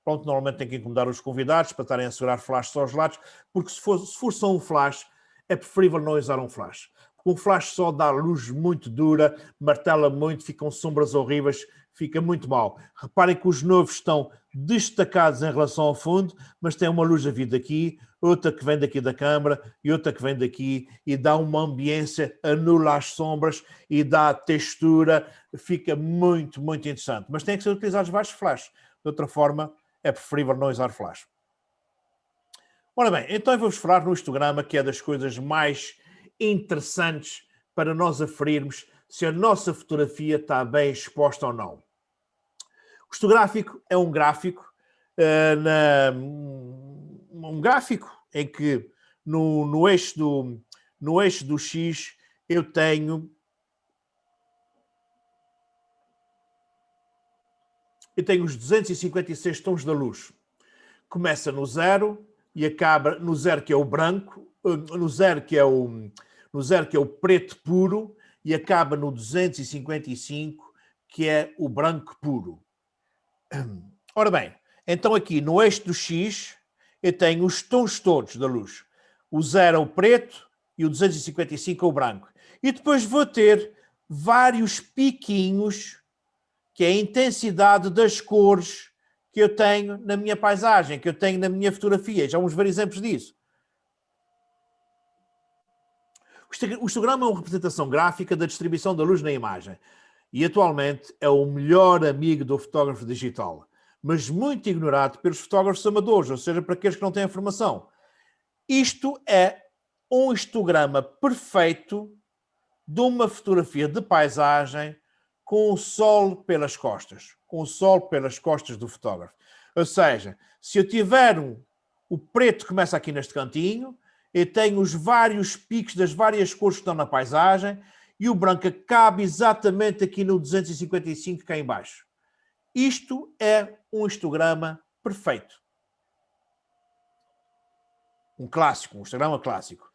Pronto, normalmente tem que incomodar os convidados para estarem a segurar flash só aos lados, porque se for só um flash, é preferível não usar um flash. Porque um flash só dá luz muito dura, martela muito, ficam sombras horríveis, fica muito mal. Reparem que os novos estão destacados em relação ao fundo, mas tem uma luz a vir daqui, outra que vem daqui da câmara e outra que vem daqui e dá uma ambiência, anula as sombras e dá textura, fica muito, muito interessante. Mas tem que ser utilizados vários flashes. De outra forma, é preferível não usar flash. Ora bem, então eu vou-vos falar no histograma, que é das coisas mais interessantes para nós aferirmos se a nossa fotografia está bem exposta ou não. O histográfico é um gráfico, um gráfico em que no eixo do X eu tenho os 256 tons da luz. Começa no 0 e acaba no 0 que é o branco, no 0 que é o preto puro e acaba no 255 que é o branco puro. Ora bem, então aqui no eixo do X eu tenho os tons todos da luz. O 0 é o preto e o 255 é o branco. E depois vou ter vários piquinhos, que é a intensidade das cores que eu tenho na minha paisagem, que eu tenho na minha fotografia. Já vamos ver exemplos disso. O histograma é uma representação gráfica da distribuição da luz na imagem e atualmente é o melhor amigo do fotógrafo digital, mas muito ignorado pelos fotógrafos amadores, ou seja, para aqueles que não têm formação. Isto é um histograma perfeito de uma fotografia de paisagem com o sol pelas costas, do fotógrafo. Ou seja, se eu tiver o preto começa aqui neste cantinho, eu tenho os vários picos das várias cores que estão na paisagem e o branco cabe exatamente aqui no 255 cá em baixo. Isto é um histograma perfeito. Um histograma clássico.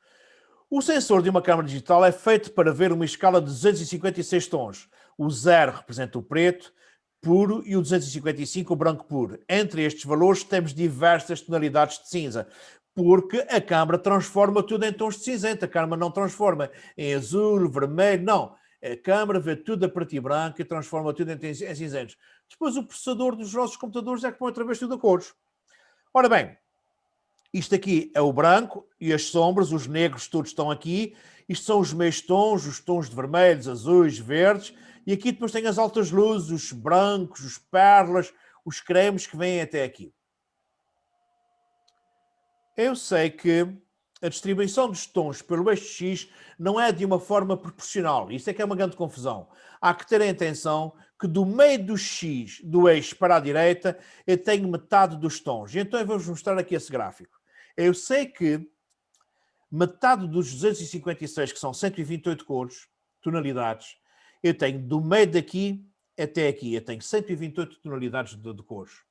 O sensor de uma câmara digital é feito para ver uma escala de 256 tons. O 0 representa o preto puro e o 255 o branco puro. Entre estes valores temos diversas tonalidades de cinza, porque a câmara transforma tudo em tons de cinzento. A câmara não transforma em azul, vermelho, não. A câmara vê tudo a preto e branco e transforma tudo em cinzentos. Depois o processador dos nossos computadores é que põe outra vez tudo a cores. Ora bem, isto aqui é o branco e as sombras, os negros todos estão aqui. Isto são os meios tons, os tons de vermelhos, azuis, verdes. E aqui depois tem as altas luzes, os brancos, os perlas, os cremes que vêm até aqui. Eu sei que a distribuição dos tons pelo eixo X não é de uma forma proporcional. Isso é que é uma grande confusão. Há que ter a atenção que do meio do X, do eixo para a direita, eu tenho metade dos tons. Então eu vou-vos mostrar aqui esse gráfico. Eu sei que metade dos 256, que são 128 cores, tonalidades, eu tenho do meio daqui até aqui. Eu tenho 128 tonalidades de cores.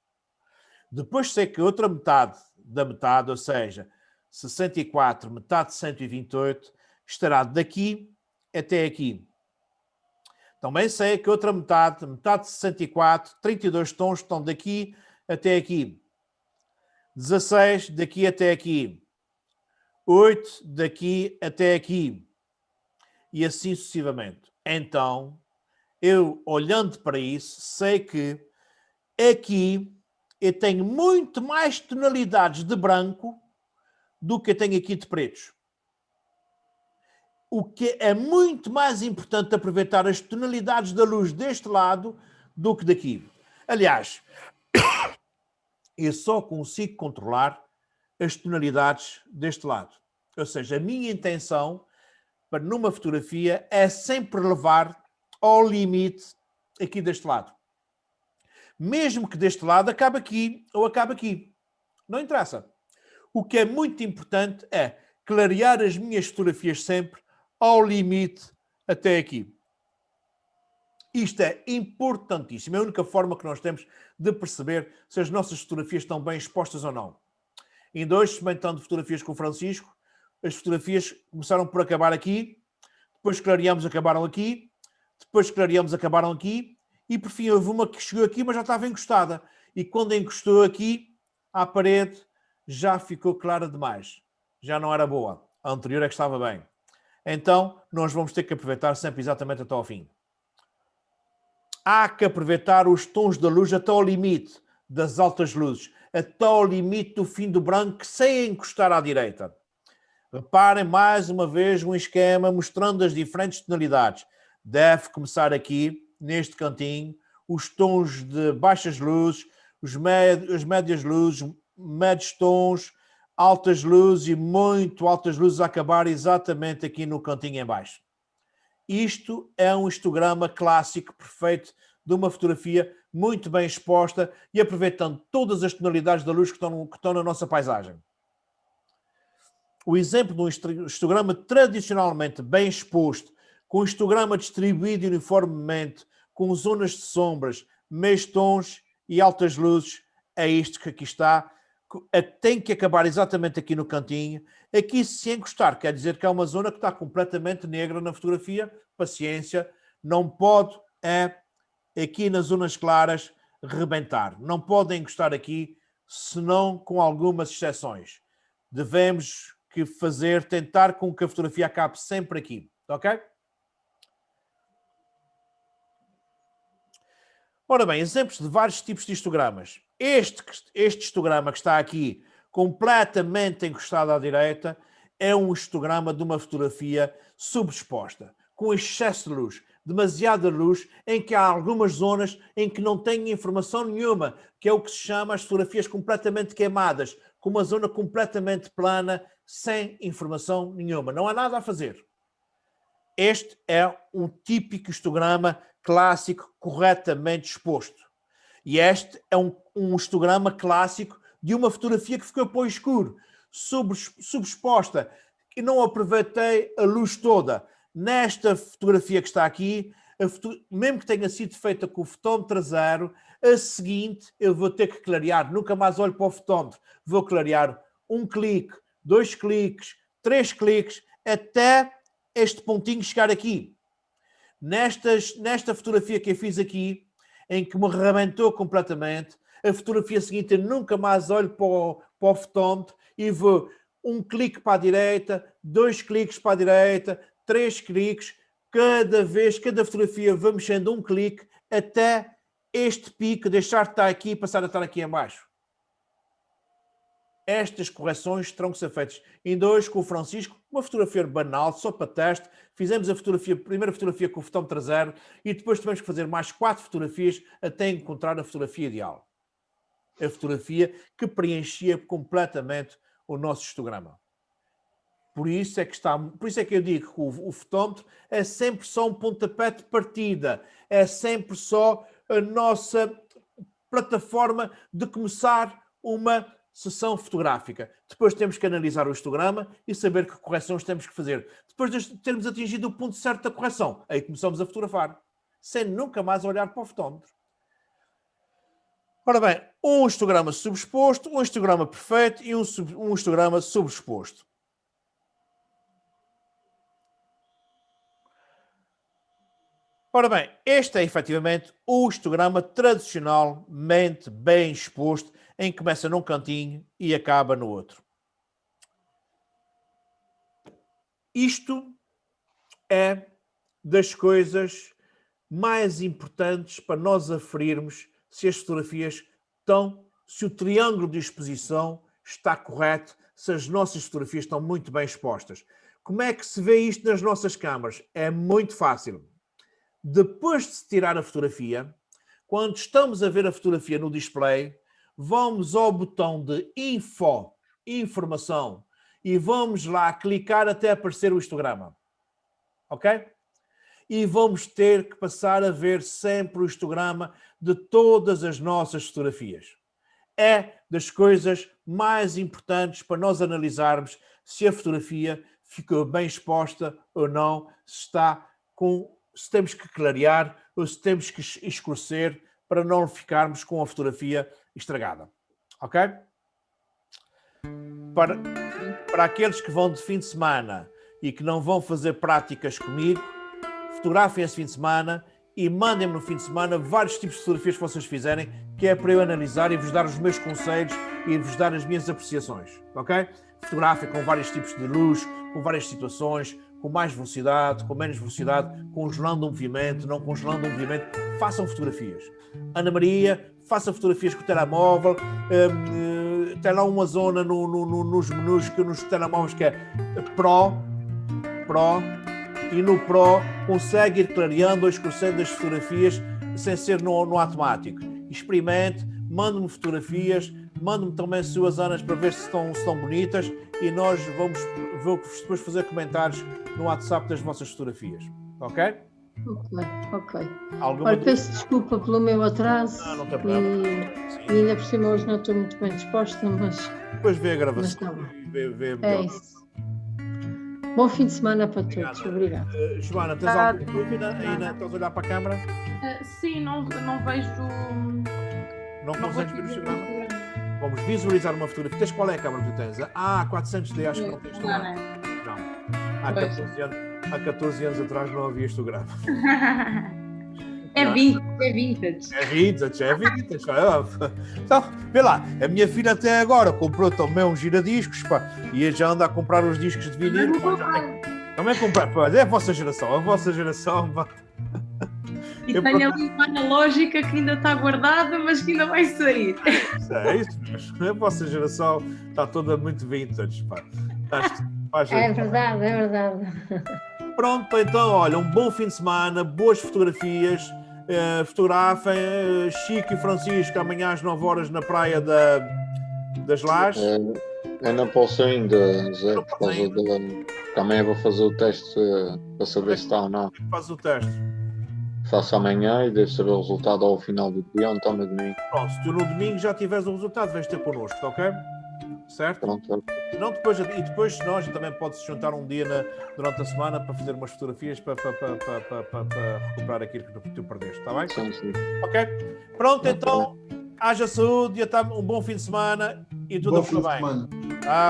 Depois sei que a outra metade da metade, ou seja, 64, metade de 128, estará daqui até aqui. Também sei que a outra metade, metade de 64, 32 tons estão daqui até aqui. 16 daqui até aqui. 8 daqui até aqui. E assim sucessivamente. Então, eu olhando para isso, sei que aqui eu tenho muito mais tonalidades de branco do que eu tenho aqui de pretos. O que é muito mais importante aproveitar as tonalidades da luz deste lado do que daqui. Aliás, eu só consigo controlar as tonalidades deste lado. Ou seja, a minha intenção para numa fotografia é sempre levar ao limite aqui deste lado. Mesmo que deste lado acabe aqui ou acabe aqui. Não interessa. O que é muito importante é clarear as minhas fotografias sempre ao limite até aqui. Isto é importantíssimo. É a única forma que nós temos de perceber se as nossas fotografias estão bem expostas ou não. Ainda hoje, experimentando fotografias com o Francisco, as fotografias começaram por acabar aqui, depois clareamos, acabaram aqui, depois clareamos, acabaram aqui, e por fim houve uma que chegou aqui, mas já estava encostada. E quando encostou aqui, à parede, já ficou clara demais. Já não era boa. A anterior é que estava bem. Então, nós vamos ter que aproveitar sempre exatamente até ao fim. Há que aproveitar os tons da luz até ao limite das altas luzes, até ao limite do fim do branco, sem encostar à direita. Reparem mais uma vez um esquema mostrando as diferentes tonalidades. Deve começar aqui, neste cantinho, os tons de baixas luzes, as médias luzes, médios tons, altas luzes e muito altas luzes a acabar exatamente aqui no cantinho em baixo. Isto é um histograma clássico perfeito de uma fotografia muito bem exposta e aproveitando todas as tonalidades da luz que estão na nossa paisagem. O exemplo de um histograma tradicionalmente bem exposto, com um histograma distribuído uniformemente, com zonas de sombras, meios tons e altas luzes, é isto que aqui está. Tem que acabar exatamente aqui no cantinho. Aqui, se encostar, quer dizer que é uma zona que está completamente negra na fotografia. Paciência, não pode, aqui nas zonas claras, rebentar. Não pode encostar aqui, senão com algumas exceções. Devemos tentar com que a fotografia acabe sempre aqui, ok? Ora bem, exemplos de vários tipos de histogramas. Este histograma que está aqui, completamente encostado à direita, é um histograma de uma fotografia subexposta, com excesso de luz, demasiada luz, em que há algumas zonas em que não tem informação nenhuma, que é o que se chama as fotografias completamente queimadas, com uma zona completamente plana, sem informação nenhuma. Não há nada a fazer. Este é um típico histograma clássico corretamente exposto. E este é um histograma clássico de uma fotografia que ficou para o escuro, subexposta, que não aproveitei a luz toda. Nesta fotografia que está aqui, mesmo que tenha sido feita com o fotómetro zero, a seguinte eu vou ter que clarear, nunca mais olho para o fotómetro, vou clarear um clique, 2 cliques, 3 cliques, até este pontinho chegar aqui. Nesta fotografia que eu fiz aqui, em que me arrebentou completamente, a fotografia seguinte eu nunca mais olho para o fotómetro e vou um clique para a direita, 2 cliques para a direita, 3 cliques, cada fotografia vou mexendo um clique até este pico deixar de estar aqui e passar a estar aqui em baixo. Estas correções terão que ser feitas. Ainda hoje com o Francisco, uma fotografia banal, só para teste, fizemos a primeira fotografia com o fotómetro zero e depois tivemos que fazer mais 4 fotografias até encontrar a fotografia ideal. A fotografia que preenchia completamente o nosso histograma. Por isso é que eu digo que o fotómetro é sempre só um pontapé de partida, é sempre só a nossa plataforma de começar uma sessão fotográfica. Depois temos que analisar o histograma e saber que correções temos que fazer. Depois de termos atingido o ponto certo da correção, aí começamos a fotografar, sem nunca mais olhar para o fotómetro. Ora bem, um histograma subexposto, um histograma perfeito e um histograma sobreexposto. Ora bem, este é efetivamente o histograma tradicionalmente bem exposto, em que começa num cantinho e acaba no outro. Isto é das coisas mais importantes para nós aferirmos se as fotografias estão, se o triângulo de exposição está correto, se as nossas fotografias estão muito bem expostas. Como é que se vê isto nas nossas câmaras? É muito fácil. Depois de se tirar a fotografia, quando estamos a ver a fotografia no display, vamos ao botão de Info, Informação, e vamos lá clicar até aparecer o histograma. Ok? E vamos ter que passar a ver sempre o histograma de todas as nossas fotografias. É das coisas mais importantes para nós analisarmos se a fotografia ficou bem exposta ou não, se temos que clarear ou se temos que escurecer para não ficarmos com a fotografia estragada. Ok? Para aqueles que vão de fim de semana e que não vão fazer práticas comigo, fotografem esse fim de semana e mandem-me no fim de semana vários tipos de fotografias que vocês fizerem, que é para eu analisar e vos dar os meus conselhos e vos dar as minhas apreciações. Ok? Fotografem com vários tipos de luz, com várias situações, com mais velocidade, com menos velocidade, congelando o movimento, não congelando o movimento. Façam fotografias. Ana Maria, faça fotografias com o telemóvel. Tem lá uma zona nos menus, nos telemóveis, que é Pro, e no Pro consegue ir clareando ou escurecendo as fotografias sem ser no automático. Experimente, mande-me fotografias, mande-me também suas Anas para ver se estão bonitas e nós vamos depois fazer comentários no WhatsApp das vossas fotografias. Ok? Ok. Olha, peço desculpa pelo meu atraso. Não tem problema. E ainda por cima hoje não estou muito bem disposta, mas... Depois vê a gravação e vê melhor. É isso. Bom fim de semana para todos. Obrigada. Joana, tens alguma dúvida? Ainda estás a olhar para a câmara? Sim, não vejo... Não consegues ver o histograma? Vamos visualizar uma fotografia. Tens qual é a câmara que tu tens? A 400D, acho que não tens. Não. Há 14 anos atrás não havia histograma. É vintage. Então, vê lá, a minha filha até agora comprou também uns giradiscos, pá, e já anda a comprar os discos de vinil. Também comprar, pá, é a vossa geração, pá. E tenho ali uma analógica que ainda está guardada, mas que ainda vai sair. É isso, a vossa geração está toda muito vintage, pá. É verdade. Pronto, então, olha, um bom fim de semana, boas fotografias, fotografem Chico e Francisco amanhã às 9 horas na praia das Lajes. Eu não posso ainda, Zé, por causa de... Amanhã vou fazer o teste para saber se está ou não. Faz o teste. Faço amanhã e devo saber o resultado ao final do dia, ou então no domingo. Pronto, se tu no domingo já tiveres o resultado, vais ter connosco, tá ok? Certo? Pronto. Não, depois nós também pode-se juntar um dia durante a semana para fazer umas fotografias para recuperar aquilo que tu perdeste, está bem? Sim. Ok? Pronto, então, haja saúde e um bom fim de semana e tudo a correr bem.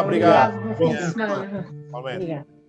Obrigado. Bom fim de semana. Obrigado.